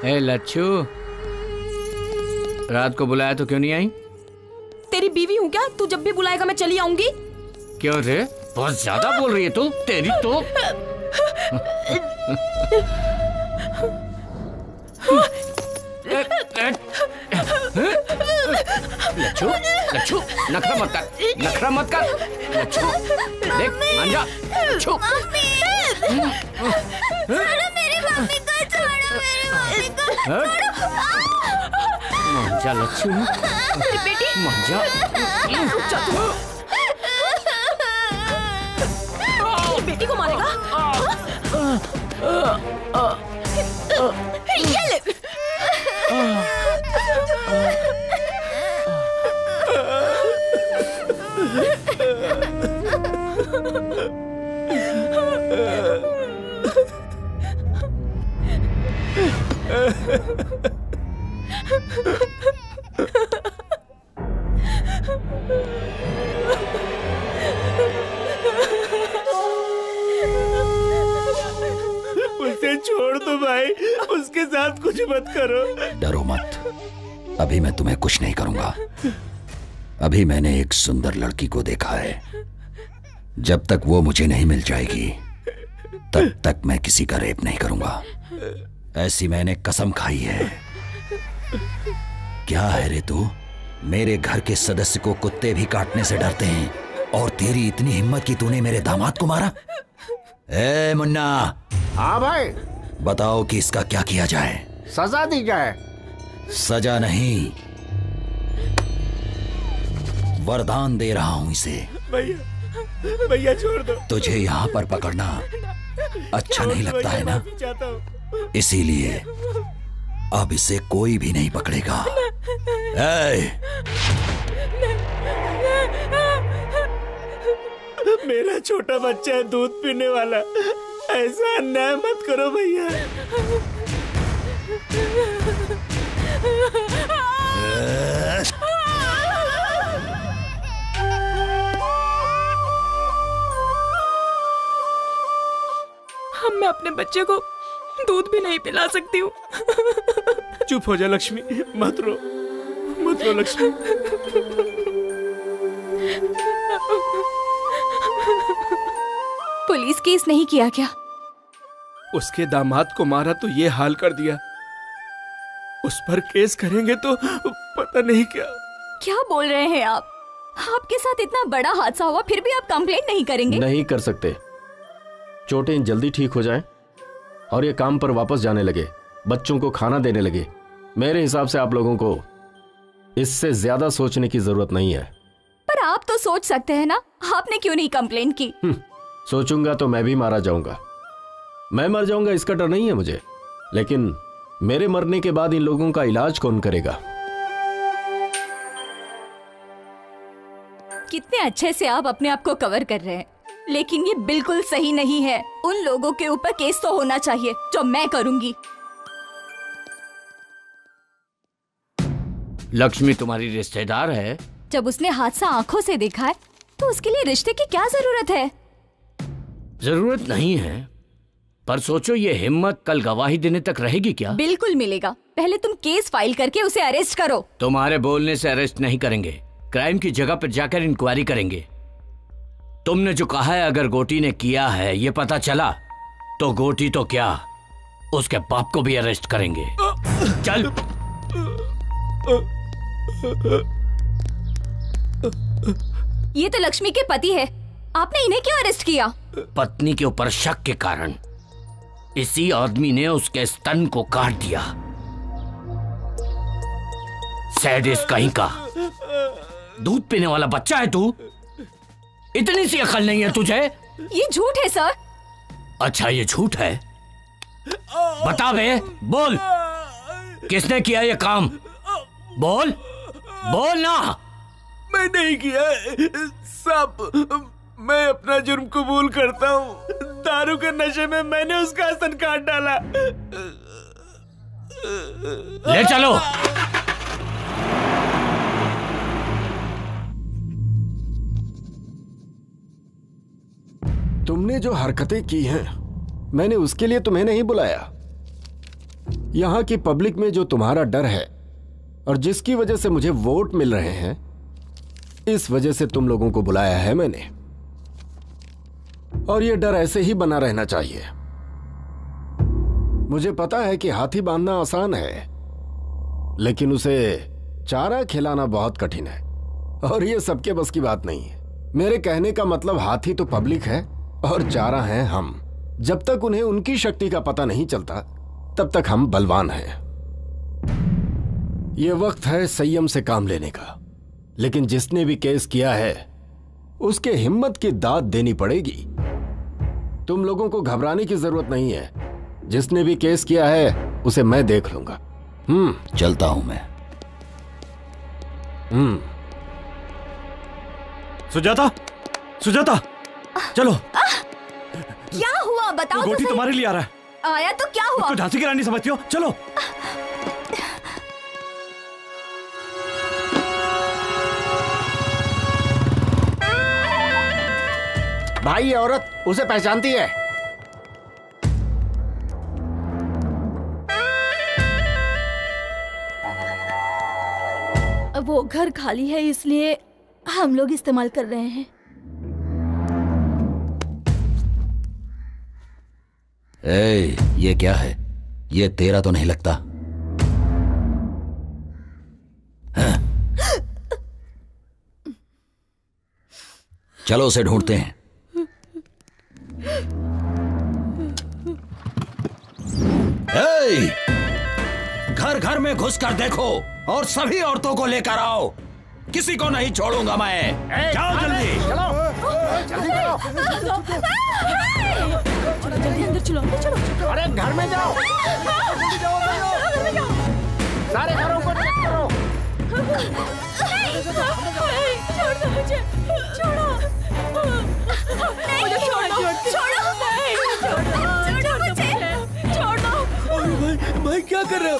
ए लच्छू, रात को बुलाया तो क्यों नहीं आई? तेरी बीवी हूँ क्या? तू जब भी बुलाएगा मैं चली आऊंगी। क्यों रे, बहुत ज्यादा बोल रही है तू। तेरी तो लच्छू, लच्छू, नखरा मत कर, नखरा मत कर। लच्छू, देख मान जा। लच्छू, छोड़ो मेरी मम्मी को, छोड़ो मेरी मम्मी को, मान जा लच्छू, बेटी मान जा। बेटी को मारेगा? ये ले। उसे छोड़ दो भाई, उसके साथ कुछ मत करो। डरो मत, अभी मैं तुम्हें कुछ नहीं करूंगा। अभी मैंने एक सुंदर लड़की को देखा है। जब तक वो मुझे नहीं मिल जाएगी तब तक मैं किसी का रेप नहीं करूंगा। ऐसी मैंने कसम खाई है। क्या है रे तू? मेरे घर के सदस्य को कुत्ते भी काटने से डरते हैं और तेरी इतनी हिम्मत कि तूने मेरे दामाद को मारा? ए मुन्ना। हाँ भाई। बताओ कि इसका क्या किया जाए? सजा दी जाए। सजा नहीं, वरदान दे रहा हूं इसे। भैया, भैया छोड़ दो। तुझे यहाँ पर पकड़ना अच्छा नहीं लगता है ना? इसीलिए अब इसे कोई भी नहीं पकड़ेगा। मेरा छोटा बच्चा है, दूध पीने वाला। ऐसा अन्याय मत करो भैया। मैं अपने बच्चे को दूध भी नहीं पिला सकती हूँ। चुप हो जा लक्ष्मी, मत रो, मत रो लक्ष्मी। पुलिस केस नहीं किया क्या? उसके दामाद को मारा तो ये हाल कर दिया। उस पर केस करेंगे तो पता नहीं क्या। क्या बोल रहे हैं आप? आपके साथ इतना बड़ा हादसा हुआ फिर भी आप कंप्लेंट नहीं करेंगे? नहीं कर सकते। चोटें जल्दी ठीक हो जाएं और ये काम पर वापस जाने लगे, बच्चों को खाना देने लगे। मेरे हिसाब से आप लोगों को इससे ज्यादा सोचने की जरूरत नहीं है। पर आप तो सोच सकते हैं ना, आपने क्यों नहीं कंप्लेंट की? सोचूंगा तो मैं भी मारा जाऊंगा। मैं मर जाऊंगा इसका डर नहीं है मुझे, लेकिन मेरे मरने के बाद इन लोगों का इलाज कौन करेगा? कितने अच्छे से आप अपने आप को कवर कर रहे हैं, लेकिन ये बिल्कुल सही नहीं है। उन लोगों के ऊपर केस तो होना चाहिए जो मैं करूंगी। लक्ष्मी तुम्हारी रिश्तेदार है। जब उसने हादसा आंखों से देखा है तो उसके लिए रिश्ते की क्या जरूरत है? जरूरत नहीं है, पर सोचो ये हिम्मत कल गवाही देने तक रहेगी क्या? बिल्कुल मिलेगा। पहले तुम केस फाइल करके उसे अरेस्ट करो। तुम्हारे बोलने से अरेस्ट नहीं करेंगे, क्राइम की जगह पर जाकर इंक्वायरी करेंगे। तुमने जो कहा है अगर गोटी ने किया है ये पता चला तो गोटी तो क्या उसके बाप को भी अरेस्ट करेंगे। चल। ये तो लक्ष्मी के पति है, आपने इन्हें क्यों अरेस्ट किया? पत्नी के ऊपर शक के कारण इसी आदमी ने उसके स्तन को काट दिया। सैडिस्ट कहीं का। दूध पीने वाला बच्चा है तू? इतनी सी अकल नहीं है तुझे? ये झूठ है सर। अच्छा ये झूठ है? बता बे, बोल किसने किया ये काम? बोल बोल ना। मैं नहीं किया साहब, मैं अपना जुर्म कबूल करता हूँ। दारू के नशे में मैंने उसका हसन काट डाला। ले चलो। तुमने जो हरकतें की हैं, मैंने उसके लिए तुम्हें नहीं बुलाया। यहां की पब्लिक में जो तुम्हारा डर है और जिसकी वजह से मुझे वोट मिल रहे हैं, इस वजह से तुम लोगों को बुलाया है मैंने। और यह डर ऐसे ही बना रहना चाहिए। मुझे पता है कि हाथी बांधना आसान है, लेकिन उसे चारा खिलाना बहुत कठिन है, और यह सबके बस की बात नहीं है। मेरे कहने का मतलब हाथी तो पब्लिक है और चारा हैं हम। जब तक उन्हें उनकी शक्ति का पता नहीं चलता, तब तक हम बलवान हैं। यह वक्त है संयम से काम लेने का। लेकिन जिसने भी केस किया है, उसके हिम्मत की दाद देनी पड़ेगी। तुम लोगों को घबराने की जरूरत नहीं है। जिसने भी केस किया है, उसे मैं देख लूंगा। चलता हूं मैं। सुजाता, सुजाता, चलो। क्या हुआ बताओ तो गोटी सही। तुम्हारे लिए आ रहा है। आया तो क्या हुआ? तो झांसी की रानी समझती हो? चलो। भाई ये औरत उसे पहचानती है। वो घर खाली है, इसलिए हम लोग इस्तेमाल कर रहे हैं। ये क्या है? ये तेरा तो नहीं लगता। हाँ। चलो उसे ढूंढते हैं। घर घर में घुसकर देखो और सभी औरतों को लेकर आओ। किसी को नहीं छोड़ूंगा मैं। जाओ जल्दी। जल्दी अंदर चलो, अंदर चलो। अरे घर में जाओ, सारे घरों को चेक करो। छोड़ दो मुझे, छोड़ो मुझे, छोड़ो मुझे। भाई क्या कर रहे हो?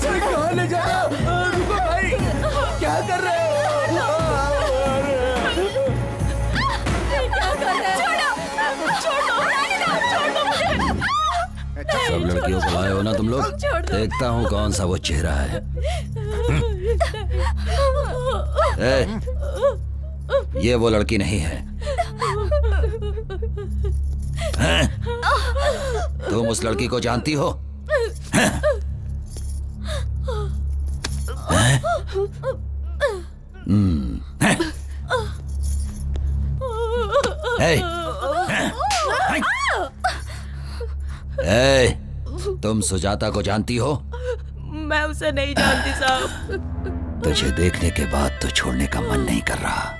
कहाँ ले जा रहे हो? रुको भाई, क्या कर रहे हो? सब लड़कियों को लाए हो ना तुम लोग? देखता हूँ कौन सा वो चेहरा है। ये वो लड़की नहीं है। तुम उस लड़की को जानती हो? तुम सुजाता को जानती हो? मैं उसे नहीं जानती साहब। तुझे देखने के बाद तो छोड़ने का मन नहीं कर रहा,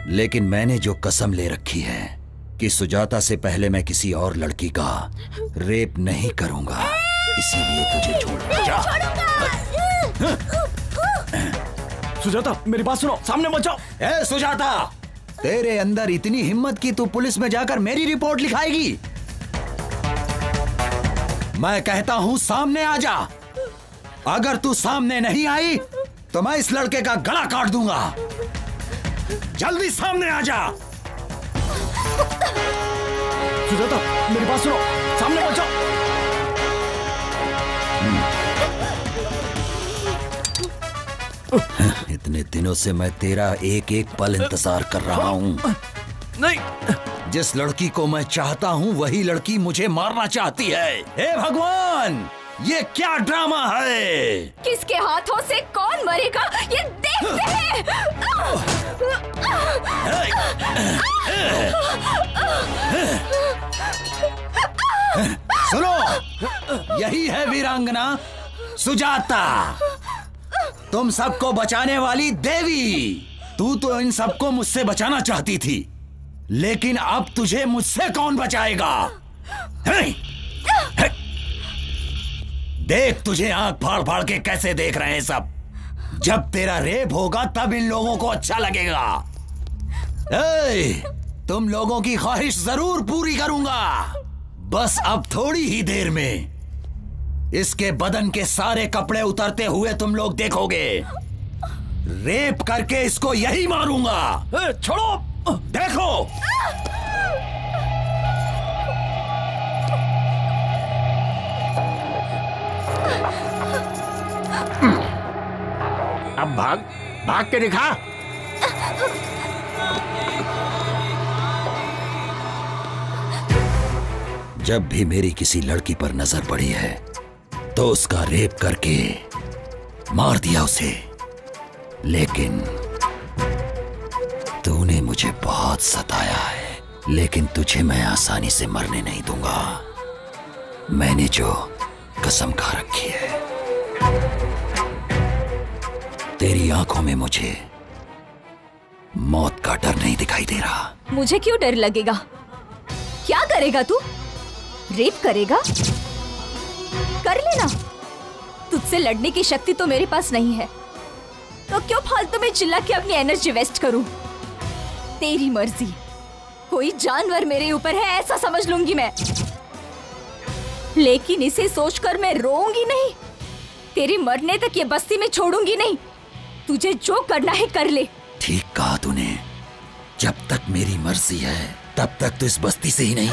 लेकिन मैंने जो कसम ले रखी है कि सुजाता से पहले मैं किसी और लड़की का रेप नहीं करूंगा, इसीलिए तुझे छोड़ जा। सुजाता मेरी बात सुनो, सामने मत जाओ। ए सुजाता, तेरे अंदर इतनी हिम्मत कि तू पुलिस में जाकर मेरी रिपोर्ट लिखाएगी? मैं कहता हूं सामने आ जा। अगर तू सामने नहीं आई तो मैं इस लड़के का गला काट दूंगा। जल्दी सामने आ जा। सुजाता मेरी बात सुनो, सामने मत जाओ। इतने दिनों से मैं तेरा एक एक पल इंतजार कर रहा हूं। नहीं, जिस लड़की को मैं चाहता हूं वही लड़की मुझे मारना चाहती है। हे भगवान, ये क्या ड्रामा है? किसके हाथों से कौन मरेगा ये देखते हैं। सुनो, यही है वीरांगना सुजाता। तुम सबको बचाने वाली देवी, तू तो इन सबको मुझसे बचाना चाहती थी, लेकिन अब तुझे मुझसे कौन बचाएगा? देख तुझे आंख फाड़ फाड़ के कैसे देख रहे हैं सब। जब तेरा रेप होगा तब इन लोगों को अच्छा लगेगा। तुम लोगों की ख्वाहिश जरूर पूरी करूंगा। बस अब थोड़ी ही देर में इसके बदन के सारे कपड़े उतरते हुए तुम लोग देखोगे। रेप करके इसको यही मारूंगा। छोड़ो, देखो। अब भाग, भाग के दिखा। जब भी मेरी किसी लड़की पर नजर पड़ी है तो उसका रेप करके मार दिया उसे, लेकिन तूने मुझे बहुत सताया है, लेकिन तुझे मैं आसानी से मरने नहीं दूंगा। मैंने जो कसम खा रखी है। तेरी आंखों में मुझे मौत का डर नहीं दिखाई दे रहा। मुझे क्यों डर लगेगा? क्या करेगा तू? रेप करेगा? कर लेना। तुझसे लड़ने की शक्ति तो मेरे पास नहीं है, तो क्यों फालतू में चिल्ला के अपनी एनर्जी वेस्ट करूं? तेरी मर्जी। कोई जानवर मेरे ऊपर है ऐसा समझ लूंगी मैं, लेकिन इसे सोचकर मैं रोऊंगी नहीं। तेरे मरने तक ये बस्ती में छोड़ूंगी नहीं। तुझे जो करना है कर ले। ठीक कहा तूने। जब तक मेरी मर्जी है तब तक तो इस बस्ती से ही नहीं,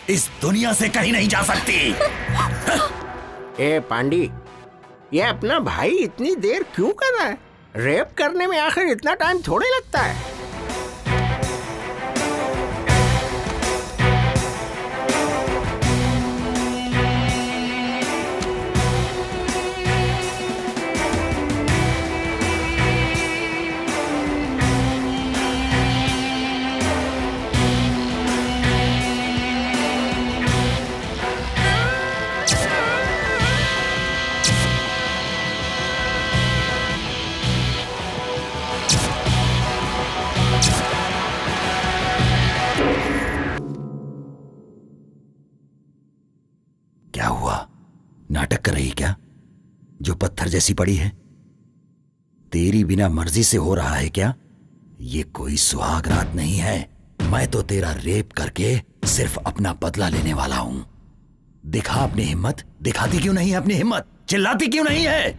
इस दुनिया से कहीं नहीं जा सकती। ए पांडी, ये अपना भाई इतनी देर क्यों कर रहा है? रेप करने में आखिर इतना टाइम थोड़े लगता है। क्या हुआ? नाटक कर रही क्या? जो पत्थर जैसी पड़ी है, तेरी बिना मर्जी से हो रहा है क्या? ये कोई सुहाग रात नहीं है। मैं तो तेरा रेप करके सिर्फ अपना बदला लेने वाला हूं। दिखा अपनी हिम्मत। दिखाती क्यों नहीं है अपनी हिम्मत? चिल्लाती क्यों नहीं है?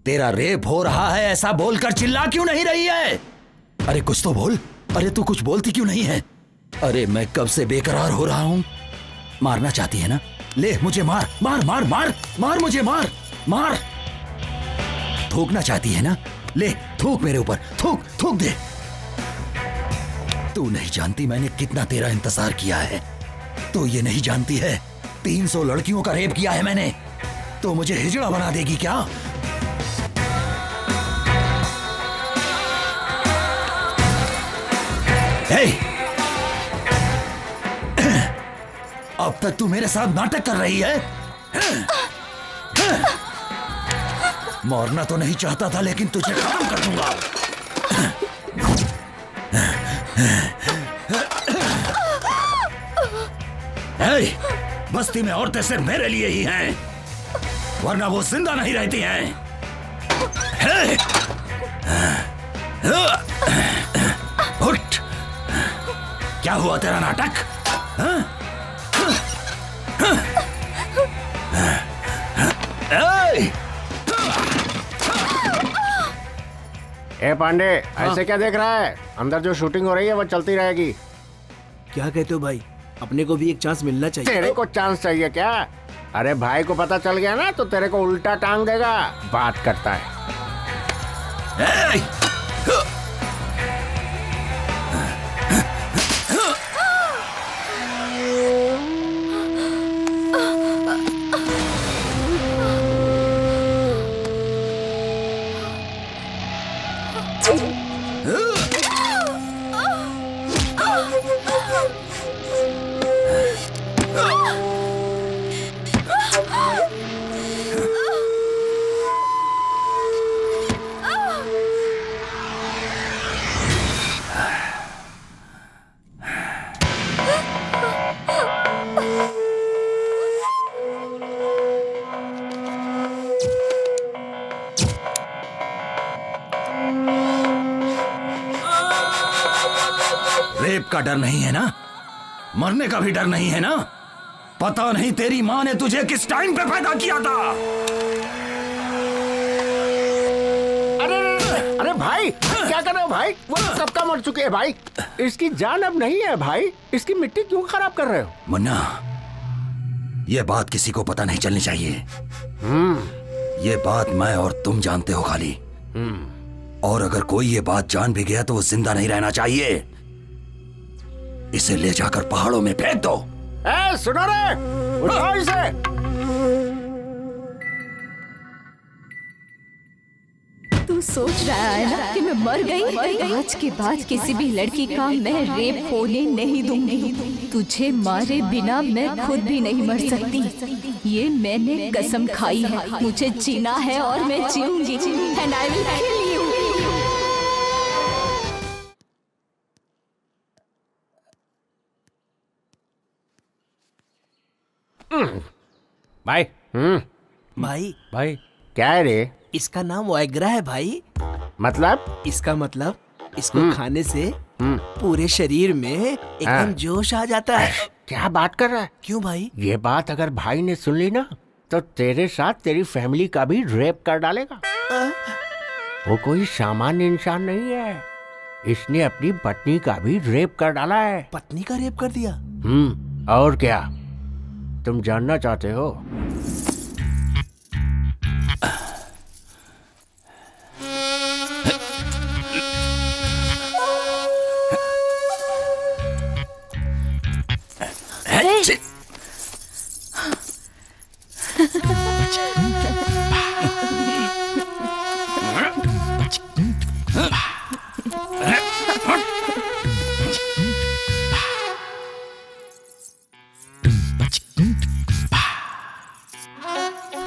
तेरा रेप हो रहा है ऐसा बोलकर चिल्ला क्यों नहीं रही है? अरे कुछ तो बोल। अरे तू कुछ बोलती क्यों नहीं है? अरे मैं कब से बेकरार हो रहा हूं। मारना चाहती है ना? ले मुझे मार मार मार मार मार, मुझे मार मार। थूकना चाहती है ना? ले थूक मेरे ऊपर, थूक थूक दे। तू नहीं जानती मैंने कितना तेरा इंतजार किया है। तो ये नहीं जानती है 300 लड़कियों का रेप किया है मैंने। तो मुझे हिजड़ा बना देगी क्या? हे! अब तक तू मेरे साथ नाटक कर रही है। मरना तो नहीं चाहता था, लेकिन तुझे खत्म कर दूंगा। बस्ती में औरतें सिर्फ मेरे लिए ही हैं, वरना वो जिंदा नहीं रहती हैं। उठ। क्या हुआ तेरा नाटक? ए पांडे, ऐसे क्या देख रहा है? अंदर जो शूटिंग हो रही है वो चलती रहेगी। क्या कहते हो भाई? अपने को भी एक चांस मिलना चाहिए। तेरे को चांस चाहिए क्या? अरे भाई को पता चल गया ना तो तेरे को उल्टा टांग देगा। बात करता है। रेप का डर नहीं है ना? मरने का भी डर नहीं है ना? पता नहीं तेरी माँ ने तुझे किस टाइम पे पैदा किया था। अरे भाई क्या कर रहे हो भाई? वो सबका मर चुके हैं भाई। इसकी जान अब नहीं है भाई। इसकी मिट्टी क्यों खराब कर रहे हो? मुन्ना, ये बात किसी को पता नहीं चलनी चाहिए। ये बात मैं और तुम जानते हो खाली। और अगर कोई ये बात जान भी गया तो वो जिंदा नहीं रहना चाहिए। इसे ले जाकर पहाड़ों में फेंक दो। सुनो रे, उठाओ इसे। तू सोच रहा है ना कि मैं मर गई? आज के बाद किसी भी लड़की का मैं रेप होने नहीं दूंगी। तुझे मारे बिना मैं खुद भी नहीं मर सकती। ये मैंने कसम खाई है। मुझे जीना है और मैं जीऊंगी। And I will kill you. भाई। भाई भाई क्या है रे? इसका नाम वाइग्रा है भाई। मतलब? इसका मतलब इसको खाने से पूरे शरीर में एकदम जोश आ जाता है। क्या बात कर रहा है? क्यों भाई? ये बात अगर भाई ने सुन ली ना तो तेरे साथ तेरी फैमिली का भी रेप कर डालेगा। वो कोई सामान्य इंसान नहीं है। इसने अपनी पत्नी का भी रेप कर डाला है। पत्नी का रेप कर दिया? और क्या? तुम जानना चाहते हो?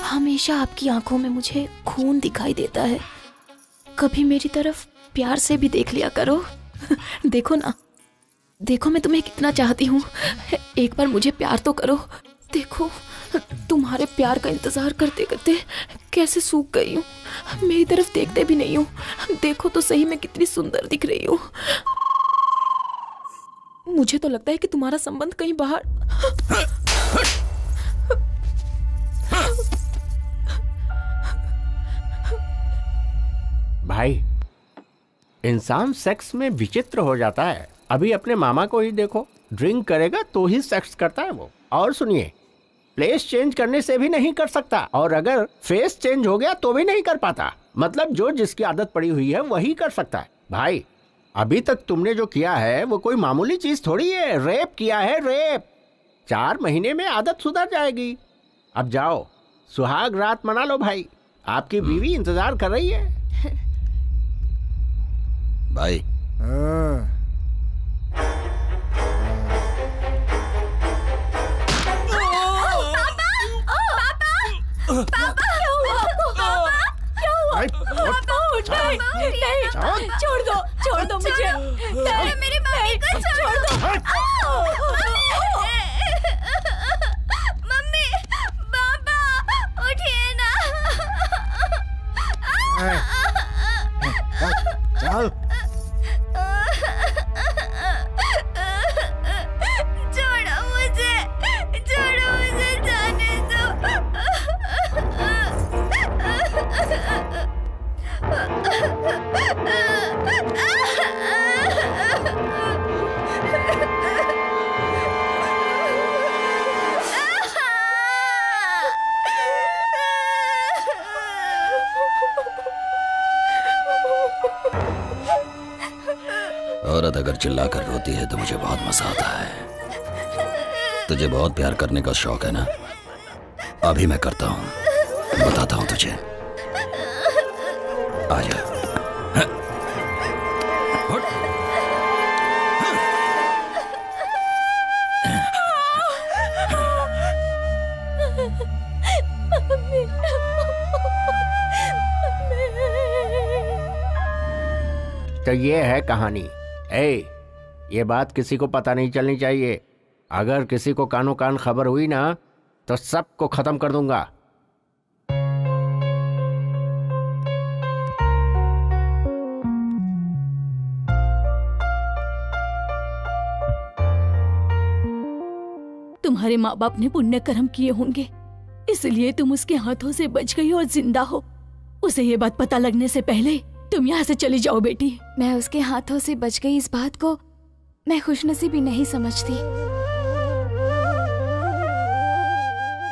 हमेशा आपकी आंखों में मुझे खून दिखाई देता है। कभी मेरी तरफ प्यार से भी देख लिया करो। देखो ना, देखो मैं तुम्हें कितना चाहती हूँ। एक बार मुझे प्यार तो करो। देखो तुम्हारे प्यार का इंतजार करते करते कैसे सूख गई हूँ। मेरी तरफ देखते भी नहीं हूँ। देखो तो सही मैं कितनी सुंदर दिख रही हूँ। मुझे तो लगता है कि तुम्हारा संबंध कहीं बाहर। भाई, इंसान सेक्स में विचित्र हो जाता है। अभी अपने मामा को ही देखो, ड्रिंक करेगा तो ही सेक्स करता है वो। और सुनिए, प्लेस चेंज करने से भी नहीं कर सकता, और अगर फेस चेंज हो गया तो भी नहीं कर पाता। मतलब जो जिसकी आदत पड़ी हुई है वही कर सकता है। भाई, अभी तक तुमने जो किया है वो कोई मामूली चीज थोड़ी है। रेप किया है, रेप। 4 महीने में आदत सुधर जाएगी। अब जाओ, सुहाग रात मना लो भाई। आपकी बीवी इंतजार कर रही है। भाई, पापा क्या हुआ आपको? पापा क्या हुआ? पापा उठ नहीं, छोड़ दो मुझे। मेरी मम्मी को छोड़ दो। मम्मी, पापा उठिए ना। चल। छोड़ो मुझे जाने दो। औरत अगर चिल्लाकर रोती है तो मुझे बहुत मजा आता है। तुझे बहुत प्यार करने का शौक है ना? अभी मैं करता हूँ, बताता हूँ तुझे। आजा। तो ये है कहानी। ये बात किसी को पता नहीं चलनी चाहिए। अगर किसी को कानो कान खबर हुई ना तो सबको खत्म कर दूंगा। तुम्हारे माँ बाप ने पुण्य कर्म किए होंगे, इसलिए तुम उसके हाथों से बच गई और जिंदा हो। उसे ये बात पता लगने से पहले तुम यहाँ से चली जाओ बेटी। मैं उसके हाथों से बच गई इस बात को मैं खुशनसीबी नहीं समझती।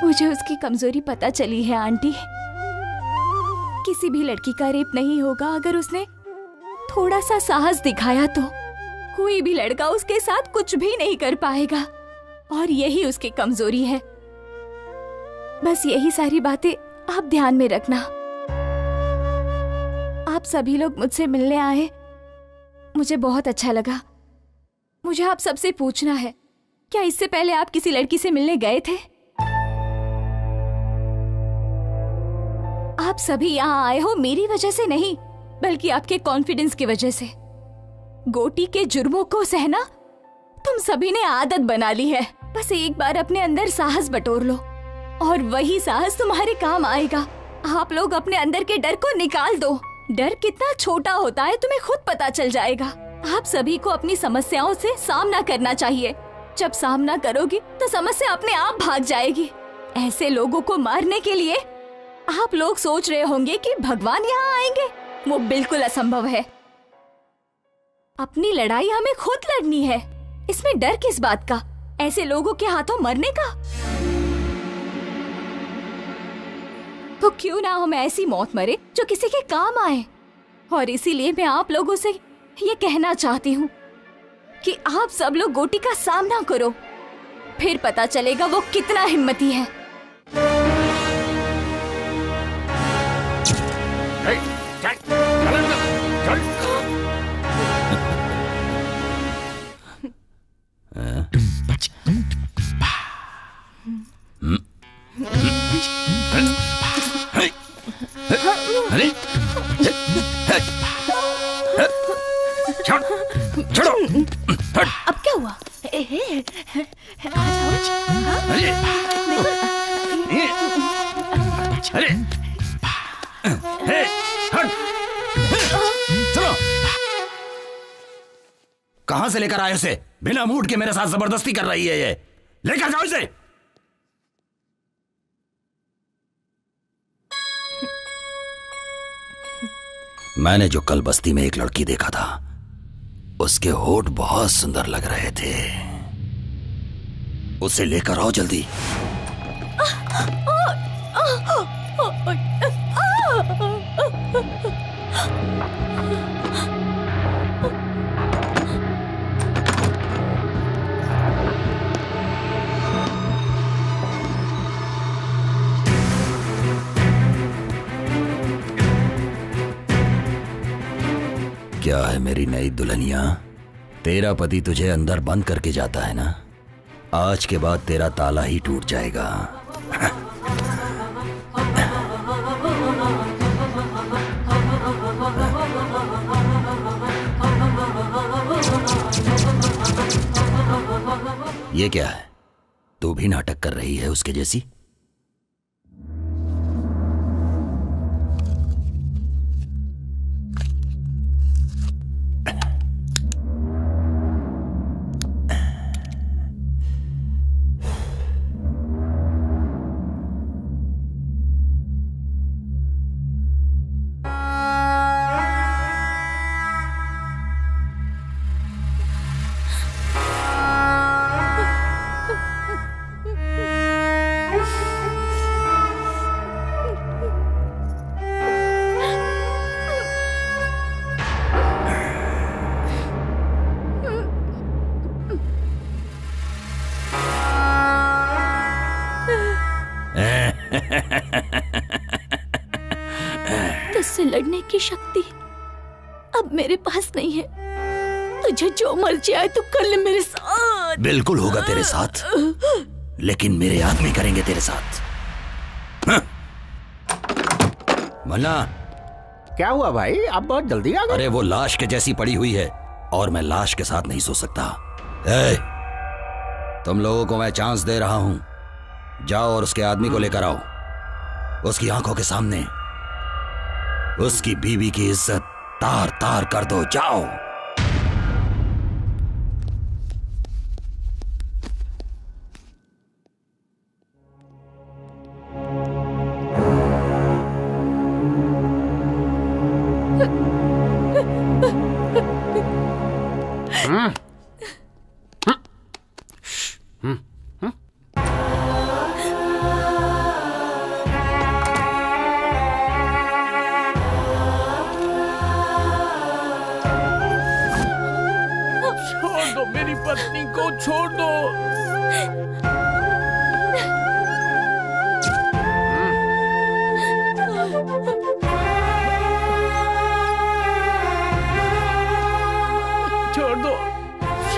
मुझे उसकी कमजोरी पता चली है आंटी। किसी भी लड़की का रेप नहीं होगा अगर उसने थोड़ा सा साहस दिखाया तो। कोई भी लड़का उसके साथ कुछ भी नहीं कर पाएगा और यही उसकी कमजोरी है। बस यही सारी बातें आप ध्यान में रखना। आप सभी लोग मुझसे मिलने आए, मुझे बहुत अच्छा लगा। मुझे आप सबसे पूछना है, क्या इससे पहले आप किसी लड़की से मिलने गए थे? आप सभी यहाँ आए हो मेरी वजह से नहीं, बल्कि आपके कॉन्फिडेंस की वजह से। गोटी के जुर्मों को सहना तुम सभी ने आदत बना ली है। बस एक बार अपने अंदर साहस बटोर लो और वही साहस तुम्हारे काम आएगा। आप लोग अपने अंदर के डर को निकाल दो। डर कितना छोटा होता है तुम्हें खुद पता चल जाएगा। आप सभी को अपनी समस्याओं से सामना करना चाहिए। जब सामना करोगी तो समस्या अपने आप भाग जाएगी। ऐसे लोगों को मारने के लिए आप लोग सोच रहे होंगे कि भगवान यहाँ आएंगे, वो बिल्कुल असंभव है। अपनी लड़ाई हमें खुद लड़नी है, इसमें डर किस बात का? ऐसे लोगों के हाथों मरने का? तो क्यों ना हम ऐसी मौत मरे जो किसी के काम आए। और इसीलिए मैं आप लोगों से ये कहना चाहती हूँ कि आप सब लोग गोटी का सामना करो, फिर पता चलेगा वो कितना हिम्मती है। छोड़ो। अब क्या हुआ? आ चलो। कहां से लेकर आए उसे? बिना मूड के मेरे साथ जबरदस्ती कर रही है ये। लेकर जाओ इसे। मैंने जो कल बस्ती में एक लड़की देखा था, उसके होठ बहुत सुंदर लग रहे थे। उसे लेकर आओ जल्दी। क्या है मेरी नई दुल्हनिया? तेरा पति तुझे अंदर बंद करके जाता है ना? आज के बाद तेरा ताला ही टूट जाएगा। ये क्या है? तू भी नाटक कर रही है उसके जैसी? तुझसे लड़ने की शक्ति अब मेरे पास नहीं है। तुझे जो मर्जी आए तो कर ले मेरे साथ। बिल्कुल होगा तेरे साथ, लेकिन मेरे आदमी करेंगे तेरे साथ। मन्ना, क्या हुआ भाई? आप बहुत जल्दी आ गए। अरे वो लाश के जैसी पड़ी हुई है और मैं लाश के साथ नहीं सो सकता। तुम लोगों को मैं चांस दे रहा हूं, जाओ और उसके आदमी को लेकर आओ। उसकी आंखों के सामने उसकी बीवी की इज्जत तार तार कर दो। जाओ। छोड़ दो मेरी पत्नी को, छोड़ दो।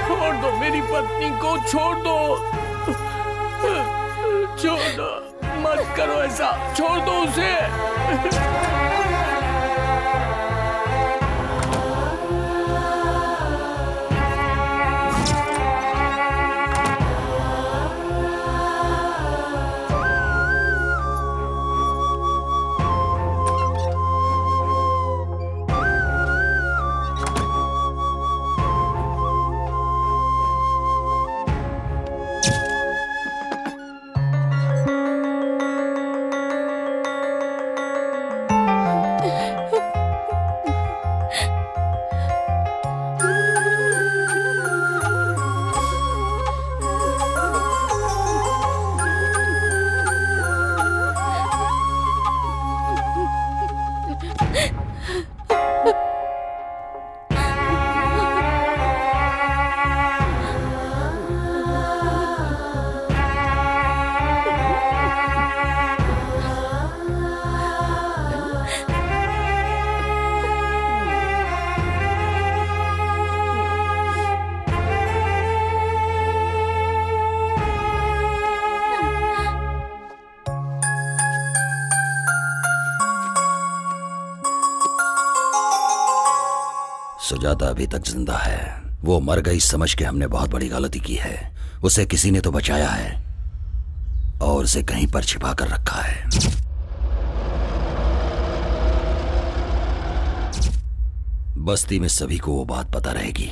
छोड़ दो मेरी पत्नी को, छोड़ दो। छोड़ दो, मत करो ऐसा, छोड़ दो उसे। सुजाता अभी तक जिंदा है। वो मर गई समझ के हमने बहुत बड़ी गलती की है। उसे किसी ने तो बचाया है और उसे कहीं पर छिपा कर रखा है। बस्ती में सभी को वो बात पता रहेगी।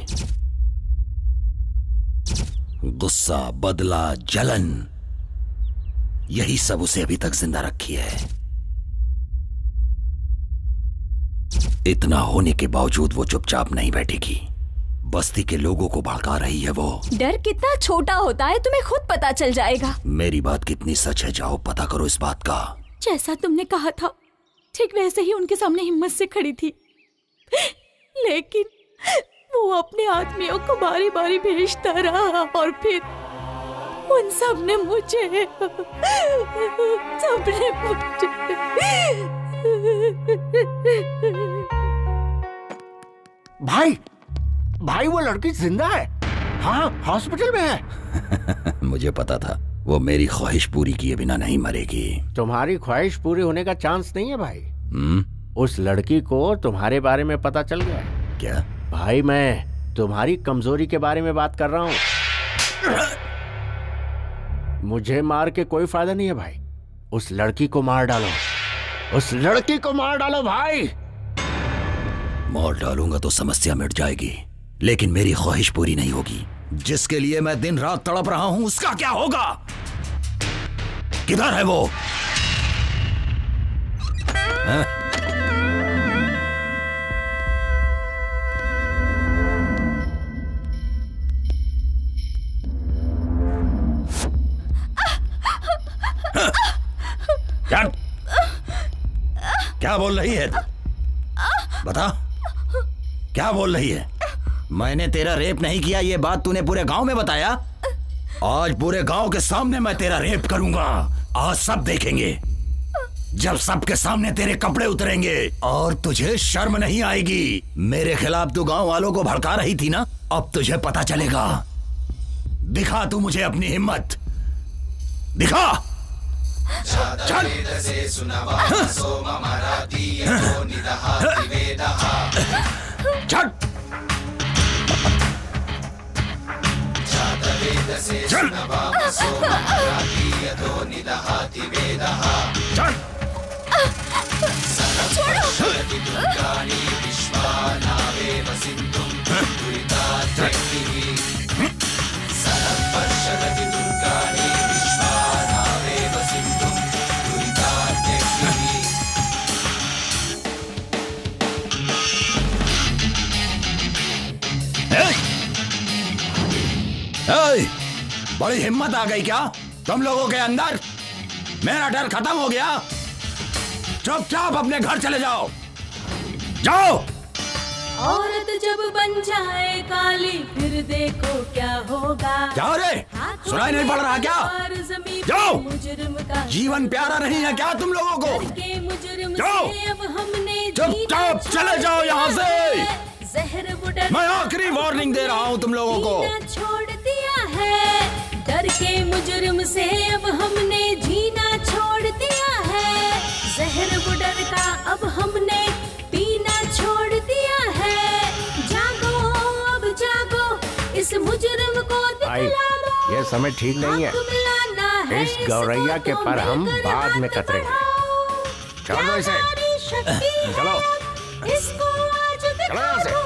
गुस्सा, बदला, जलन, यही सब उसे अभी तक जिंदा रखी है। इतना होने के बावजूद वो चुपचाप नहीं बैठेगी। बस्ती के लोगों को भड़का रही है वो। डर कितना छोटा होता है तुम्हें खुद पता चल जाएगा। मेरी बात कितनी सच है, जाओ पता करो इस बात का। जैसा तुमने कहा था ठीक वैसे ही उनके सामने हिम्मत से खड़ी थी, लेकिन वो अपने आदमियों को बारी बारी भेजता रहा और फिर उन सब ने मुझे भाई वो लड़की जिंदा है। हाँ, हॉस्पिटल में है। मुझे पता था वो मेरी ख्वाहिश पूरी किए बिना नहीं मरेगी। तुम्हारी ख्वाहिश पूरी होने का चांस नहीं है भाई। उस लड़की को तुम्हारे बारे में पता चल गया है। क्या? भाई मैं तुम्हारी कमजोरी के बारे में बात कर रहा हूँ। मुझे मार के कोई फायदा नहीं है भाई। उस लड़की को मार डालो, उस लड़की को मार डालो भाई। मार डालूंगा तो समस्या मिट जाएगी, लेकिन मेरी ख्वाहिश पूरी नहीं होगी। जिसके लिए मैं दिन रात तड़प रहा हूं उसका क्या होगा? किधर है वो? क्या बोल रही है? बता, क्या बोल रही है? मैंने तेरा रेप नहीं किया, ये बात तूने पूरे गांव में बताया। आज पूरे गांव के सामने मैं तेरा रेप करूंगा। आज सब देखेंगे। जब सबके सामने तेरे कपड़े उतरेंगे और तुझे शर्म नहीं आएगी। मेरे खिलाफ तू गांव वालों को भड़का रही थी ना, अब तुझे पता चलेगा। दिखा तू मुझे अपनी हिम्मत, दिखा। चल। चल। चल। बड़ी हिम्मत आ गई क्या तुम लोगों के अंदर? मेरा डर खत्म हो गया। चुपचाप अपने घर चले जाओ, जाओ। औरत जब बन जाए काली फिर देखो क्या होगा। जाओ रे, सुनाई नहीं पड़ रहा क्या? जाओ। जीवन प्यारा नहीं है क्या तुम लोगों को? जाओ, चुपचाप चले जाओ यहाँ से। मैं आखिरी वार्निंग दे रहा हूँ तुम लोगों को। छोड़ दिया है डर के मुजरिम से, अब हमने जीना छोड़ दिया है। जहर बुडर का अब हमने पीना छोड़ दिया है। जागो अब जागो, इस मुजरिम को दिखला दो। ये समय ठीक नहीं है। इस गौरैया के पर हम बाद में कतरेंगे। चलो इसे, चलो इसको आज दिखा दो।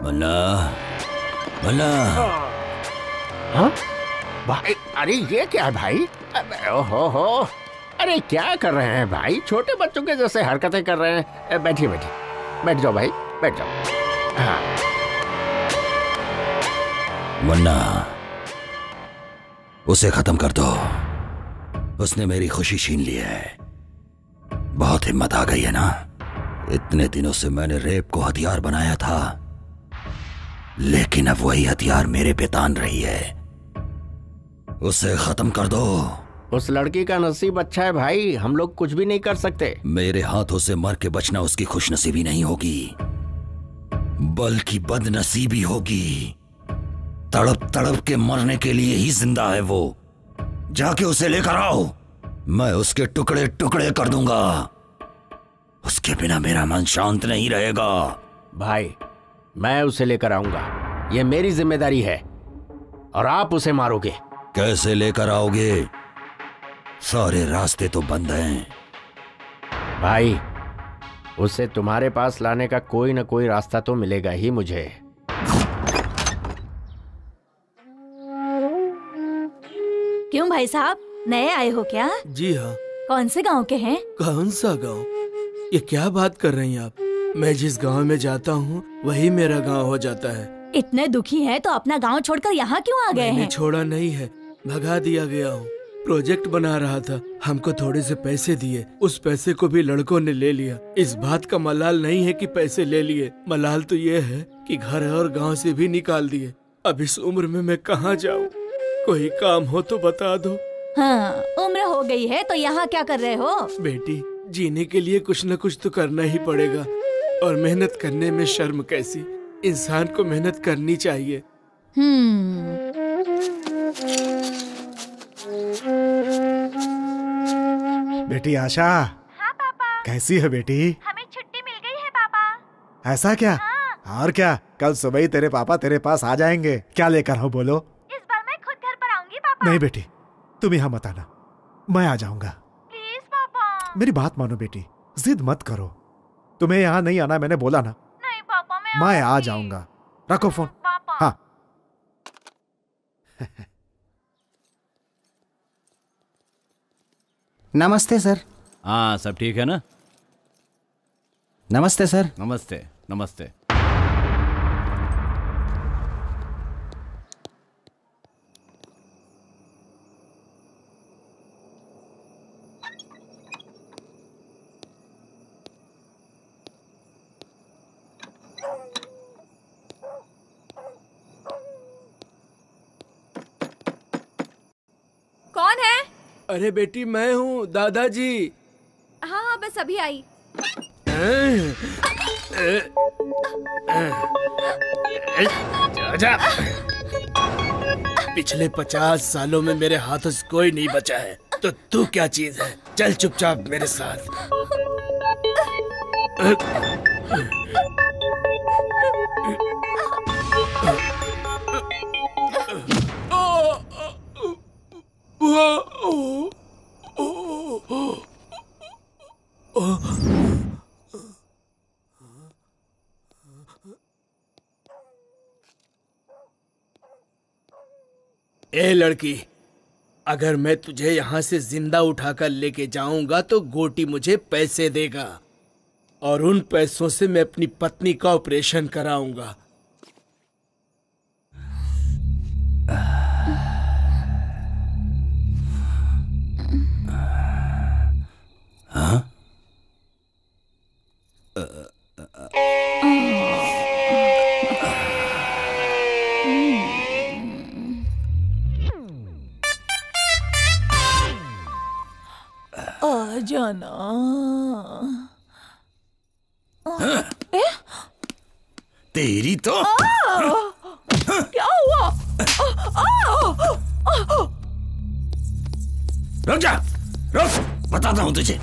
मन्ना, मन्ना। हाँ? भाई, अरे ये क्या है भाई? ओहो, अरे क्या कर रहे हैं भाई? छोटे बच्चों के जैसे हरकतें कर रहे हैं। बैठिए बैठिए, बैठ जाओ भाई, बैठ जाओ। हाँ। मुन्ना, उसे खत्म कर दो। उसने मेरी खुशी छीन ली है। बहुत हिम्मत आ गई है ना? इतने दिनों से मैंने रेप को हथियार बनाया था, लेकिन अब वही हथियार मेरे पे तान रही है। उसे खत्म कर दो। उस लड़की का नसीब अच्छा है भाई, हम लोग कुछ भी नहीं कर सकते। मेरे हाथों से मर के बचना उसकी खुशनसीबी नहीं होगी, बल्कि बदनसीबी होगी। तड़प तड़प के मरने के लिए ही जिंदा है वो। जाके उसे लेकर आओ, मैं उसके टुकड़े टुकड़े कर दूंगा। उसके बिना मेरा मन शांत नहीं रहेगा। भाई, मैं उसे लेकर आऊंगा, ये मेरी जिम्मेदारी है। और आप उसे मारोगे। कैसे लेकर आओगे? सारे रास्ते तो बंद हैं। भाई, उसे तुम्हारे पास लाने का कोई ना कोई रास्ता तो मिलेगा ही मुझे। क्यों भाई साहब, नए आए हो क्या? जी हाँ। कौन से गांव के हैं? कौन सा गांव? ये क्या बात कर रही हैं आप? मैं जिस गांव में जाता हूँ वही मेरा गांव हो जाता है। इतने दुखी हैं तो अपना गांव छोड़कर यहाँ क्यों आ गए हैं? छोड़ा नहीं है, भगा दिया गया हूँ। प्रोजेक्ट बना रहा था, हमको थोड़े से पैसे दिए, उस पैसे को भी लड़कों ने ले लिया। इस बात का मलाल नहीं है कि पैसे ले लिए, मलाल तो ये है कि घर और गांव से भी निकाल दिए। अब इस उम्र में मैं कहाँ जाऊँ? कोई काम हो तो बता दो। हाँ, उम्र हो गई है तो यहाँ क्या कर रहे हो? बेटी, जीने के लिए कुछ न कुछ तो करना ही पड़ेगा, और मेहनत करने में शर्म कैसी? इंसान को मेहनत करनी चाहिए। बेटी आशा। हाँ पापा। कैसी है बेटी? हमें छुट्टी मिल गई है पापा। ऐसा क्या? हाँ। और क्या, कल सुबह ही तेरे पापा तेरे पास आ जाएंगे। क्या लेकर आओ बोलो? इस बार मैं खुद घर पर आऊंगी पापा। नहीं बेटी, तुम यहाँ मत आना, मैं आ जाऊंगा। प्लीज पापा। मेरी बात मानो बेटी, जिद मत करो। तुम्हें यहाँ नहीं आना मैंने बोला ना। नहीं पापा, मैं आ जाऊंगा। रखो फोन। पापा। हाँ। नमस्ते सर। हाँ, सब ठीक है ना? नमस्ते सर। नमस्ते नमस्ते। कौन है? अरे बेटी, मैं हूँ, दादाजी। हाँ हाँ, बस अभी आई। जा। पिछले 50 सालों में मेरे हाथों से कोई नहीं बचा है, तो तू क्या चीज है? चल चुपचाप मेरे साथ। ए लड़की, अगर मैं तुझे यहाँ से जिंदा उठाकर लेके जाऊंगा तो गोटी मुझे पैसे देगा और उन पैसों से मैं अपनी पत्नी का ऑपरेशन कराऊंगा। हाँ? आ जाना। तेरी तो क्या हुआ? रुक जा, रुक, बताता हूं तुझे।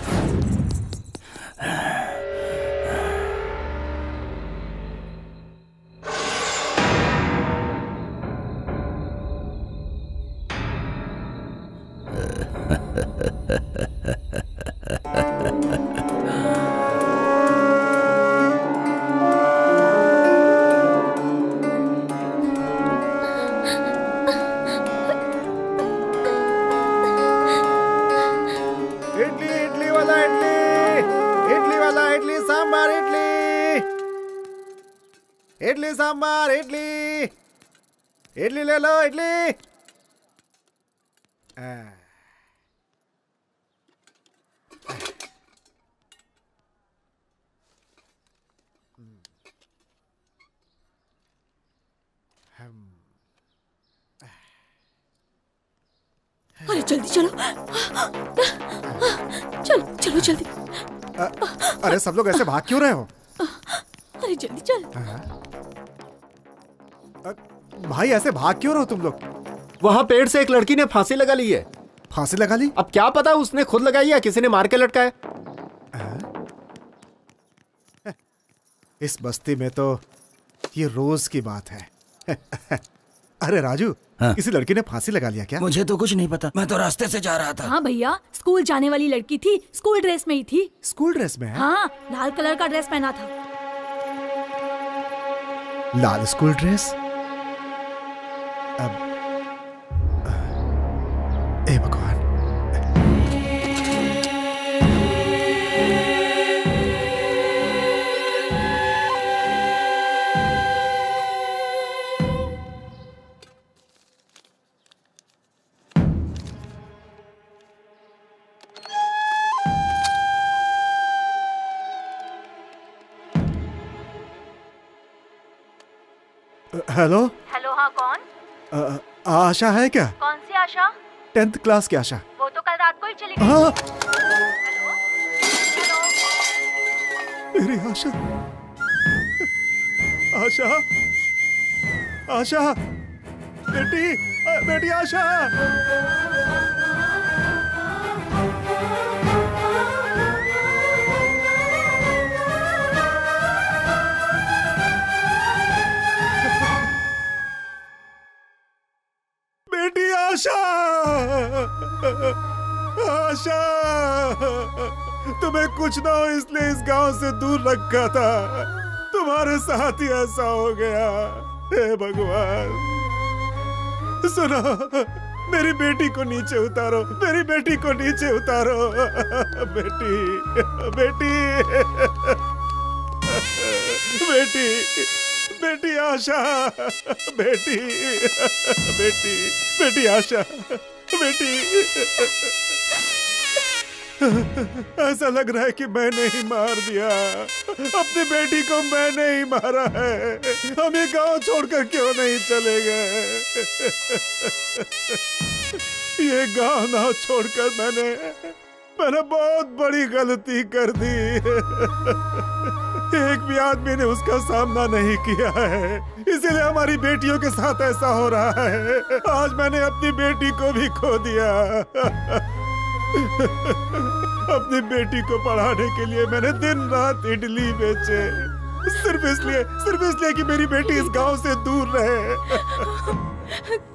इडली सांबार, इडली इडली ले लो, इडली। अरे जल्दी चलो, चलो चलो जल्दी। अरे सब लोग ऐसे भाग क्यों रहे हो? अरे जल्दी चल। भाई ऐसे भाग क्यों रहो तुम लोग? वहां पेड़ से एक लड़की ने फांसी लगा ली है। फांसी लगा ली? अब क्या पता उसने खुद लगाई या किसी ने मार के लटकाया। इस बस्ती में तो ये रोज की बात है। अरे राजू, हाँ? किसी लड़की ने फांसी लगा लिया क्या? मुझे तो कुछ नहीं पता, मैं तो रास्ते से जा रहा था। हाँ भैया, स्कूल जाने वाली लड़की थी, स्कूल ड्रेस में ही थी। स्कूल ड्रेस में है? हाँ, लाल कलर का ड्रेस पहना था। लाल स्कूल ड्रेस? अब ए भगवान। हेलो हेलो, हाँ कौन? आशा है क्या? कौन सी आशा? 10th क्लास की आशा। वो तो कल रात को ही चली गई। हाँ? हेलो हेलो, मेरी आशा, आशा, आशा, बेटी, बेटी आशा। बेटी आशा, आशा, तुम्हें कुछ ना हो इसलिए इस गांव से दूर रखा था, तुम्हारे साथ ही ऐसा हो गया। हे भगवान, सुनो, मेरी बेटी को नीचे उतारो, मेरी बेटी को नीचे उतारो। बेटी, बेटी, बेटी, बेटी आशा, बेटी, बेटी, बेटी आशा, बेटी। ऐसा लग रहा है कि मैंने ही मार दिया, अपनी बेटी को मैंने ही मारा है। हम ये गांव छोड़कर क्यों नहीं चले गए? ये गांव ना छोड़कर मैंने बहुत बड़ी गलती कर दी। एक भी आदमी ने उसका सामना नहीं किया है, इसीलिए हमारी बेटियों के साथ ऐसा हो रहा है। आज मैंने अपनी बेटी को भी खो दिया। अपनी बेटी को पढ़ाने के लिए मैंने दिन रात इडली बेचे, सिर्फ इसलिए कि मेरी बेटी इस गांव से दूर रहे।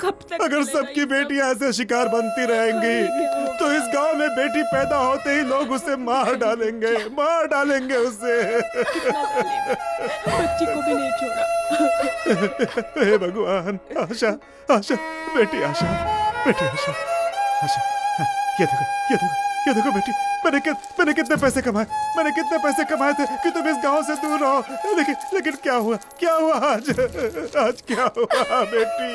कब तक अगर सबकी बेटियां ऐसे शिकार बनती रहेंगी तो इस गांव में बेटी पैदा होते ही लोग उसे मार डालेंगे उसे। बच्ची को भी नहीं छोड़ा। हे भगवान। आशा, आशा, बेटी आशा, बेटी आशा, आशा, ये देखो बेटी, मैंने कितने पैसे कमाए थे कि तुम इस गांव से दूर रहो। लेकिन क्या हुआ आज क्या हुआ बेटी?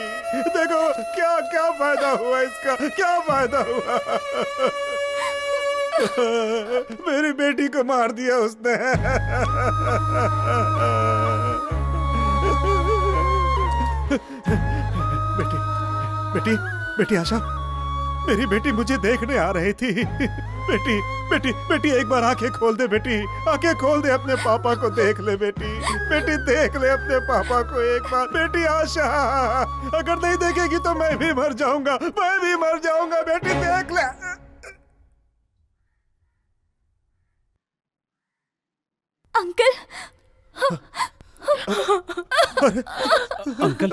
देखो क्या फायदा हुआ इसका, क्या फायदा हुआ? मेरी बेटी को मार दिया उसने। बेटी आशा, मेरी बेटी मुझे देखने आ रही थी। बेटी एक बार आंखें खोल दे बेटी, आंखें खोल दे, अपने पापा को देख ले बेटी देख ले अपने पापा को एक बार। बेटी आशा, अगर नहीं देखेगी तो मैं भी मर जाऊंगा बेटी देख ले। अंकल, अंकल,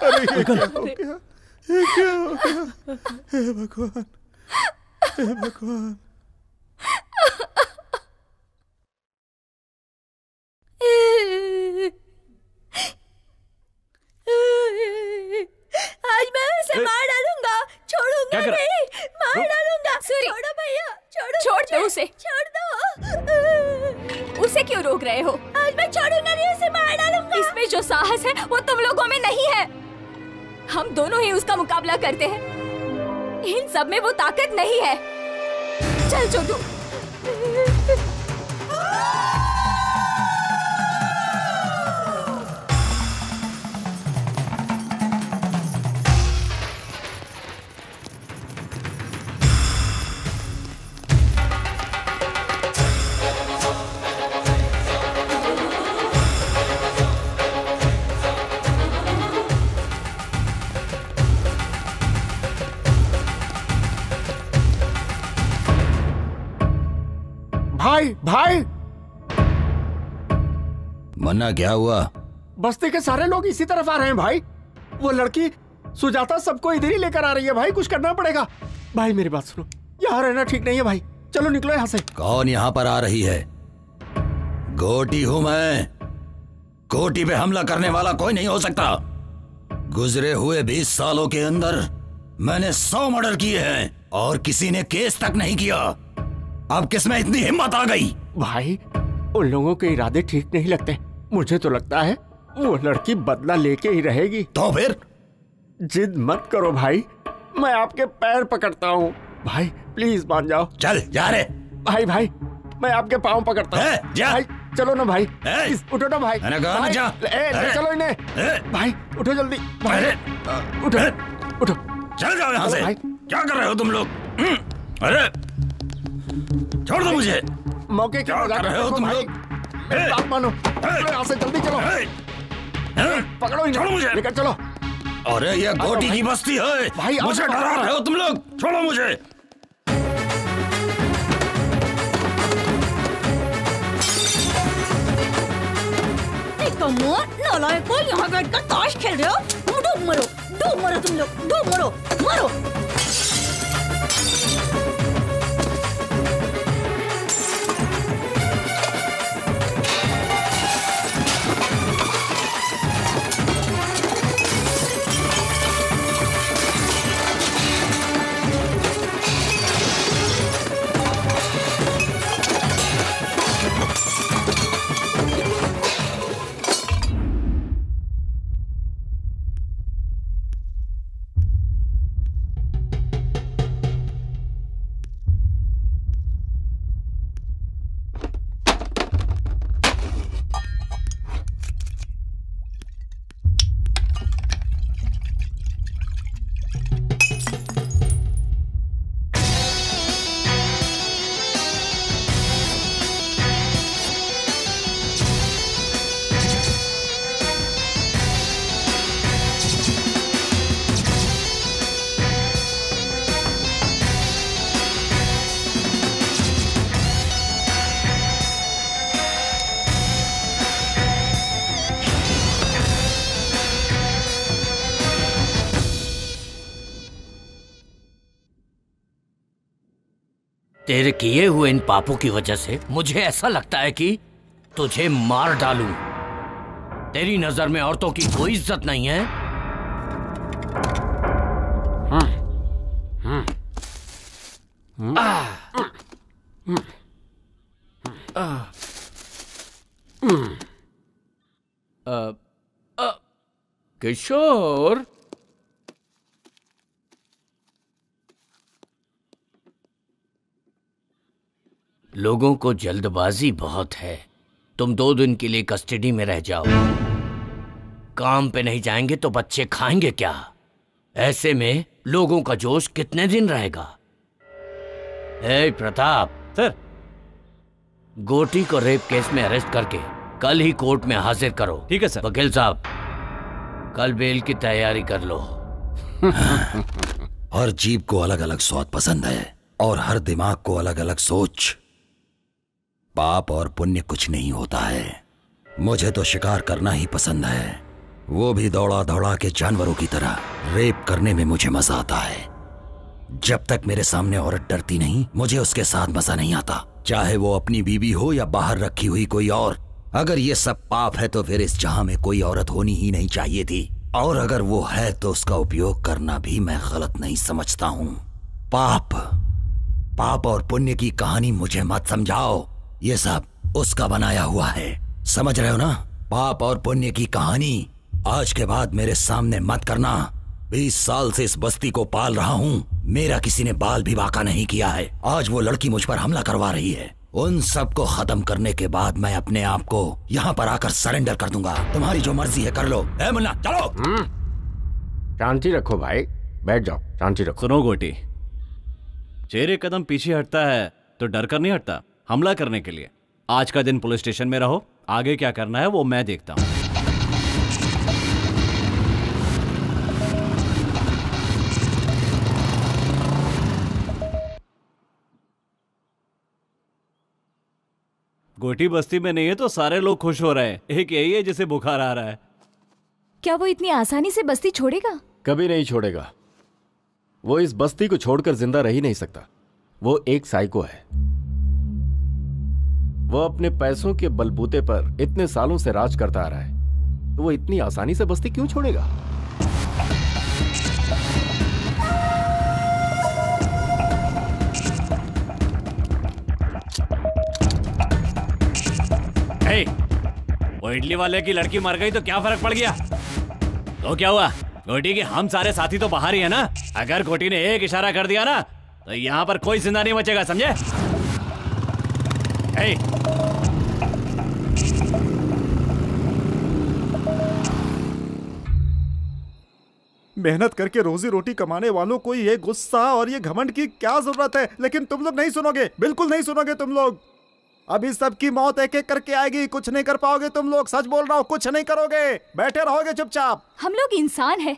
अरे क्या हो गया? हे भगवान। आज मैं उसे मार डालूंगा, छोड़ूंगा नहीं, मार डालूंगा। छोड़ो भैया, छोड़ दो उसे, छोड़ दो। उसे क्यों रोक रहे हो? आज मैं छोड़ूंगा नहीं, उसे मार डालूंगा। इसमें जो साहस है वो तुम लोगों में नहीं है। हम दोनों ही उसका मुकाबला करते हैं, इन सब में वो ताकत नहीं है। चल छोटू। भाई मन्ना, क्या हुआ? बस्ती के सारे लोग इसी तरफ आ रहे हैं भाई। वो लड़की सुजाता सबको इधर ही लेकर आ रही है भाई, कुछ करना पड़ेगा। भाई मेरी बात सुनो, यहाँ रहना ठीक नहीं है भाई, चलो निकलो यहाँ से। कौन यहाँ पर आ रही है? गोटी हूं मैं। गोटी पे हमला करने वाला कोई नहीं हो सकता। गुजरे हुए 20 सालों के अंदर मैंने 100 मर्डर किए हैं और किसी ने केस तक नहीं किया। अब किसमें इतनी हिम्मत आ गई? भाई उन लोगों के इरादे ठीक नहीं लगते। मुझे तो लगता है वो लड़की बदला लेके ही रहेगी। तो फिर? जिद मत करो भाई, मैं आपके पैर पकड़ता हूँ भाई, प्लीज मान जाओ। चल जा रे। भाई मैं आपके पाँव पकड़ता हूँ। जा। भाई चलो ना भाई, उठो ना भाई। भाई जा। चलो इन्हें। भाई उठो जल्दी। उठो। चल जाओ यहाँ से। क्या कर रहे हो तुम लोग? अरे छोड़ दो मुझे। मौके क्या कर रहे हो तुम लोग? बात मानो, यहाँ से जल्दी चलो। पकड़ो इन्हें, मुझे लेकर चलो। अरे ये गोटी की बस्ती है भाई, मुझे डरा रहे हो तुम लोग। छोड़ो मुझे। नालायकों, यहाँ बैठकर ताश खेल रहे हो? डूब मरो तुम लोग, डूब मरो। तेरे किए हुए इन पापों की वजह से मुझे ऐसा लगता है कि तुझे मार डालूं। तेरी नजर में औरतों की कोई इज्जत नहीं है। किशोर, लोगों को जल्दबाजी बहुत है। तुम 2 दिन के लिए कस्टडी में रह जाओ। काम पे नहीं जाएंगे तो बच्चे खाएंगे क्या? ऐसे में लोगों का जोश कितने दिन रहेगा? ए प्रताप सर, गोटी को रेप केस में अरेस्ट करके कल ही कोर्ट में हाजिर करो। ठीक है सर। वकील साहब, कल बेल की तैयारी कर लो। हर जीभ को अलग अलग स्वाद पसंद है और हर दिमाग को अलग अलग सोच। पाप और पुण्य कुछ नहीं होता है। मुझे तो शिकार करना ही पसंद है, वो भी दौड़ा दौड़ा के जानवरों की तरह। रेप करने में मुझे मजा आता है। जब तक मेरे सामने औरत डरती नहीं, मुझे उसके साथ मजा नहीं आता, चाहे वो अपनी बीवी हो या बाहर रखी हुई कोई और। अगर ये सब पाप है तो फिर इस जहां में कोई औरत होनी ही नहीं चाहिए थी, और अगर वो है तो उसका उपयोग करना भी मैं गलत नहीं समझता हूं। पाप और पुण्य की कहानी मुझे मत समझाओ, ये सब उसका बनाया हुआ है। समझ रहे हो ना? पाप और पुण्य की कहानी आज के बाद मेरे सामने मत करना। 20 साल से इस बस्ती को पाल रहा हूँ, मेरा किसी ने बाल भी बांका नहीं किया है। आज वो लड़की मुझ पर हमला करवा रही है। उन सब को खत्म करने के बाद मैं अपने आप को यहाँ पर आकर सरेंडर कर दूंगा। तुम्हारी जो मर्जी है कर लो। ए मुन्ना, चलो। शांति रखो भाई, बैठ जाओ, शांति रखो। सुनो गोटी, शेर एक कदम पीछे हटता है तो डर कर नहीं हटता, हमला करने के लिए। आज का दिन पुलिस स्टेशन में रहो, आगे क्या करना है वो मैं देखता हूँ। गोटी बस्ती में नहीं है तो सारे लोग खुश हो रहे हैं। एक यही है जिसे बुखार आ रहा है। क्या वो इतनी आसानी से बस्ती छोड़ेगा? कभी नहीं छोड़ेगा। वो इस बस्ती को छोड़कर जिंदा रह ही नहीं सकता। वो एक साइको है। वो अपने पैसों के बलबूते पर इतने सालों से राज करता आ रहा है, तो वो इतनी आसानी से बस्ती क्यों छोड़ेगा? वो इडली वाले की लड़की मर गई तो क्या फर्क पड़ गया? तो क्या हुआ? गोटी के हम सारे साथी तो बाहर ही है ना। अगर गोटी ने एक इशारा कर दिया ना तो यहाँ पर कोई जिंदा नहीं बचेगा, समझे? मेहनत करके रोजी रोटी कमाने वालों को ये गुस्सा और ये घमंड की क्या जरूरत है? लेकिन तुम लोग नहीं सुनोगे, बिल्कुल नहीं सुनोगे तुम लोग। अभी सबकी मौत एक एक करके आएगी, कुछ नहीं कर पाओगे तुम लोग। सच बोल रहा हूँ, कुछ नहीं करोगे, बैठे रहोगे चुपचाप। हम लोग इंसान हैं,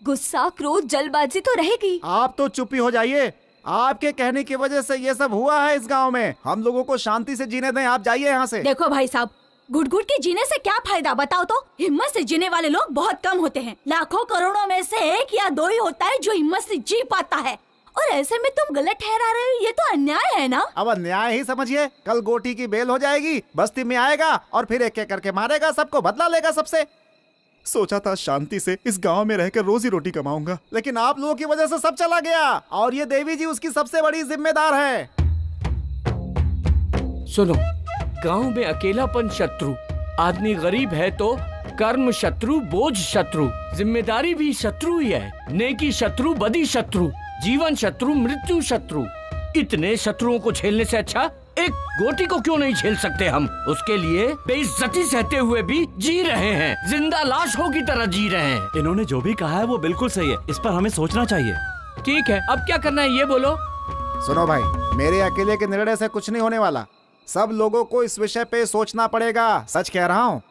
गुस्सा, क्रोध, जल्दबाजी तो रहेगी। आप तो चुप ही हो जाइए। आपके कहने की वजह से ये सब हुआ है इस गांव में। हम लोगों को शांति से जीने दें, आप जाइए यहाँ से। देखो भाई साहब, घुट घुट के जीने से क्या फायदा बताओ तो? हिम्मत से जीने वाले लोग बहुत कम होते हैं। लाखों करोड़ों में से 1 या 2 ही होता है जो हिम्मत से जी पाता है, और ऐसे में तुम गलत ठहरा रहे हो। ये तो अन्याय है ना? अब अन्याय ही समझिए। कल गोटी की बेल हो जाएगी, बस्ती में आएगा और फिर एक एक करके मारेगा सबको, बदला लेगा सबसे। सोचा था शांति से इस गांव में रहकर रोजी रोटी कमाऊंगा, लेकिन आप लोगों की वजह से सब चला गया, और ये देवी जी उसकी सबसे बड़ी जिम्मेदार है। सुनो, गांव में अकेलापन शत्रु, आदमी गरीब है तो कर्म शत्रु, बोझ शत्रु, जिम्मेदारी भी शत्रु ही है। नेकी शत्रु, बदी शत्रु, जीवन शत्रु, मृत्यु शत्रु। इतने शत्रुओं को झेलने से अच्छा एक गोटी को क्यों नहीं झेल सकते हम? उसके लिए बेइज्जती सहते हुए भी जी रहे हैं, जिंदा लाशों की तरह जी रहे हैं। इन्होंने जो भी कहा है वो बिल्कुल सही है, इस पर हमें सोचना चाहिए। ठीक है, अब क्या करना है ये बोलो। सुनो भाई, मेरे अकेले के निर्णय से कुछ नहीं होने वाला। सब लोगों को इस विषय पे सोचना पड़ेगा। सच कह रहा हूँ,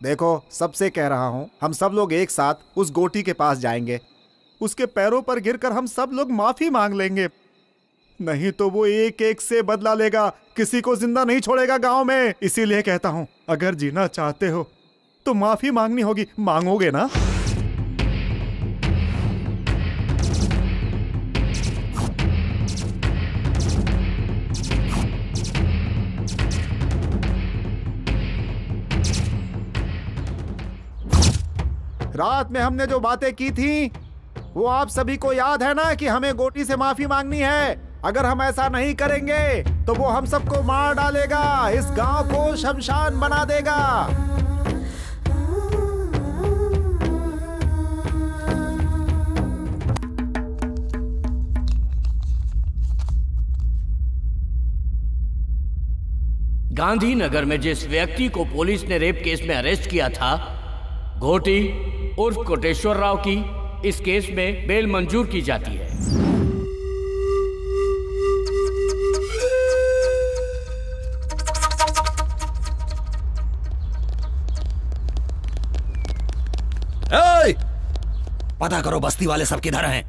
देखो सबसे कह रहा हूँ, हम सब लोग एक साथ उस गोटी के पास जाएंगे। उसके पैरों पर गिरकर हम सब लोग माफी मांग लेंगे, नहीं तो वो एक एक से बदला लेगा, किसी को जिंदा नहीं छोड़ेगा गांव में। इसीलिए कहता हूँ, अगर जीना चाहते हो तो माफी मांगनी होगी। मांगोगे ना? रात में हमने जो बातें की थी वो आप सभी को याद है ना कि हमें गोटी से माफी मांगनी है। अगर हम ऐसा नहीं करेंगे तो वो हम सबको मार डालेगा, इस गांव को शमशान बना देगा। गांधीनगर में जिस व्यक्ति को पुलिस ने रेप केस में अरेस्ट किया था, घोटी उर्फ कोटेश्वर राव की इस केस में बेल मंजूर की जाती है। पता करो बस्ती वाले सब किधर हैं।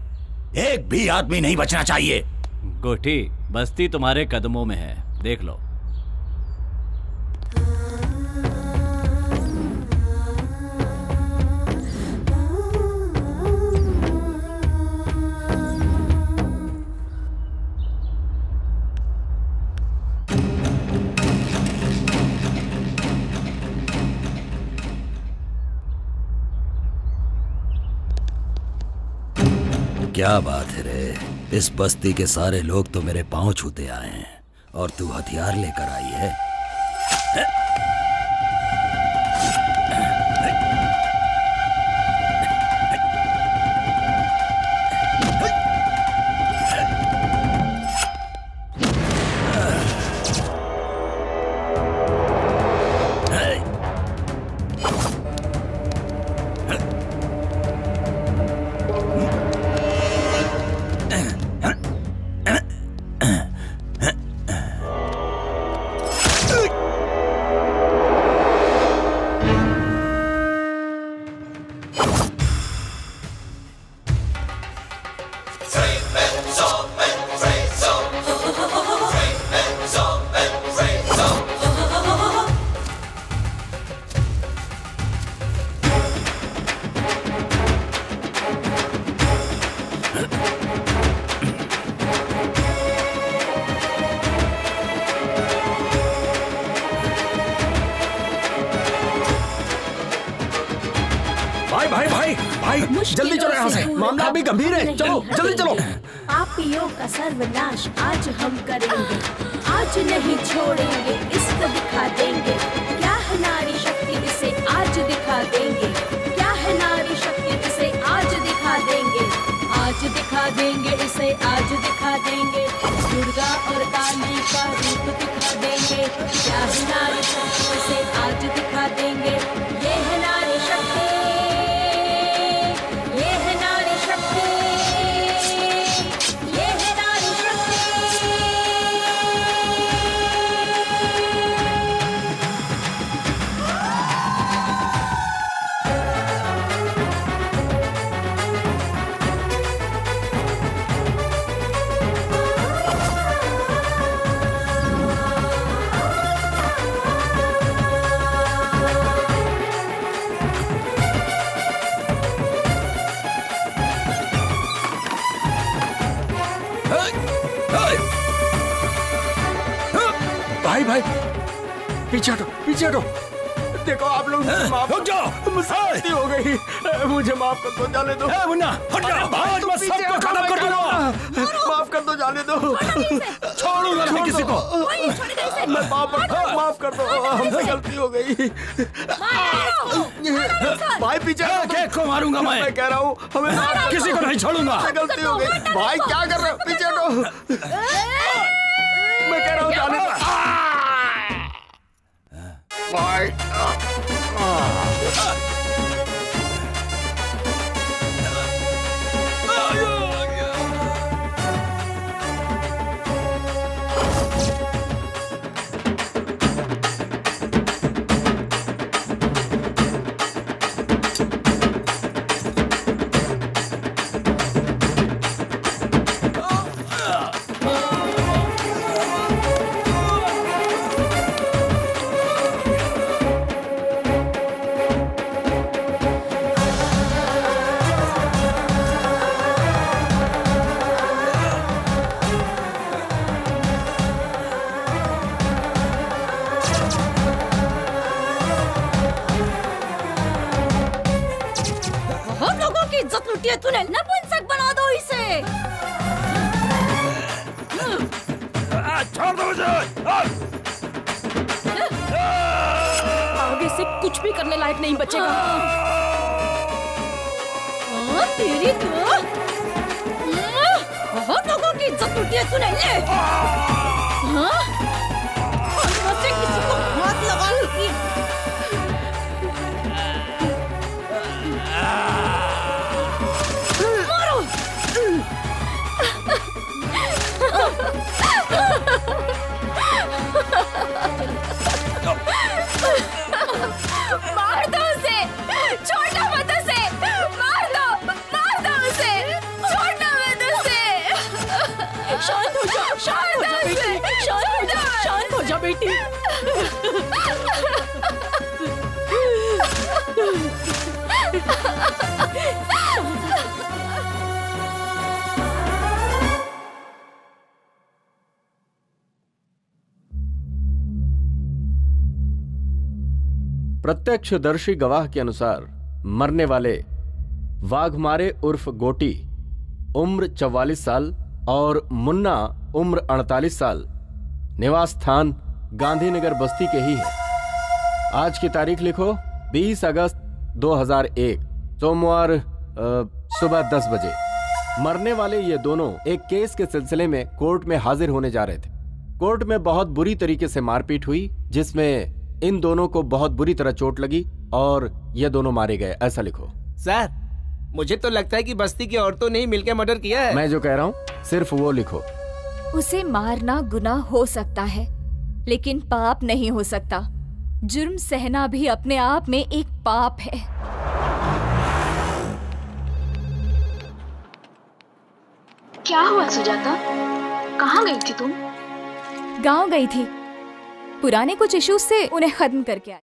एक भी आदमी नहीं बचना चाहिए। गोटी, बस्ती तुम्हारे कदमों में है, देख लो। क्या बात है रे, इस बस्ती के सारे लोग तो मेरे पांव छूते आए हैं और तू हथियार लेकर आई है। जल्दी चलो यहाँ से, मामला अभी गंभीर है। चलो जल्दी चलो। पापियों का सर्वनाश आज हम करेंगे, आज नहीं छोड़ेंगे, इसको दिखा देंगे क्या है नारी शक्ति, इसे आज दिखा देंगे क्या है नारी शक्ति, इसे आज दिखा देंगे, आज दिखा देंगे, इसे आज दिखा देंगे, दुर्गा और काली का रूप दिखा देंगे क्या है नारी शक्ति, इसे आज दिखा देंगे। ये है नारी शक्ति, भाई पीछे हटो, पीछे हटो। देखो आप लोग रुक जाओ, मुझसे गलती हो गई, मुझे माफ कर दो, जाने दो। मुन्ना हट जाओ, मैं सबको खत्म कर दूंगा। माफ कर दो, जाने दो, छोड़ूंगा नहीं किसी को। मैं माफ कर दो, हमसे गलती हो गई। भाई पीछे को मारूंगा मैं कह रहा हूँ, हमें किसी को नहीं छोड़ूंगा। गलती हो गई। भाई क्या कर रहे हो, पीछे हटो। मैं कह रहा हूँ जाने दो। भाई तूने, नपुंसक बना दो इसे। छोड़ दो मुझे। आगे से कुछ भी करने लायक नहीं बचेगा। तेरी तो बहुत लोगों की इज्जत लूटी है तूने। ले से किसी को हाथ लगा ली। मारो। मार दो उसे, छोड़ना मत उसे, मार दो उसे, छोड़ना मत उसे। शांत हो जा, शांत हो जा बेटी, शांत हो जा बेटी। प्रत्यक्षदर्शी गवाह के अनुसार मरने वाले वाघमारे उर्फ गोटी उम्र 44 साल और मुन्ना उम्र 48 साल निवास स्थान गांधीनगर बस्ती के ही हैं। आज की तारीख लिखो 20 अगस्त 2001 सोमवार सुबह 10 बजे। मरने वाले ये दोनों एक केस के सिलसिले में कोर्ट में हाजिर होने जा रहे थे। कोर्ट में बहुत बुरी तरीके से मारपीट हुई जिसमें इन दोनों को बहुत बुरी तरह चोट लगी और ये दोनों मारे गए, ऐसा लिखो। सर मुझे तो लगता है कि बस्ती की औरतों ने ही मिलकर मर्डर किया है। मैं जो कह रहा हूँ सिर्फ वो लिखो। उसे मारना गुनाह हो सकता है लेकिन पाप नहीं हो सकता। जुर्म सहना भी अपने आप में एक पाप है। क्या हुआ सुजाता, कहाँ गई थी तुम? गांव गई थी, पुराने कुछ इश्यूज से उन्हें खत्म करके आई।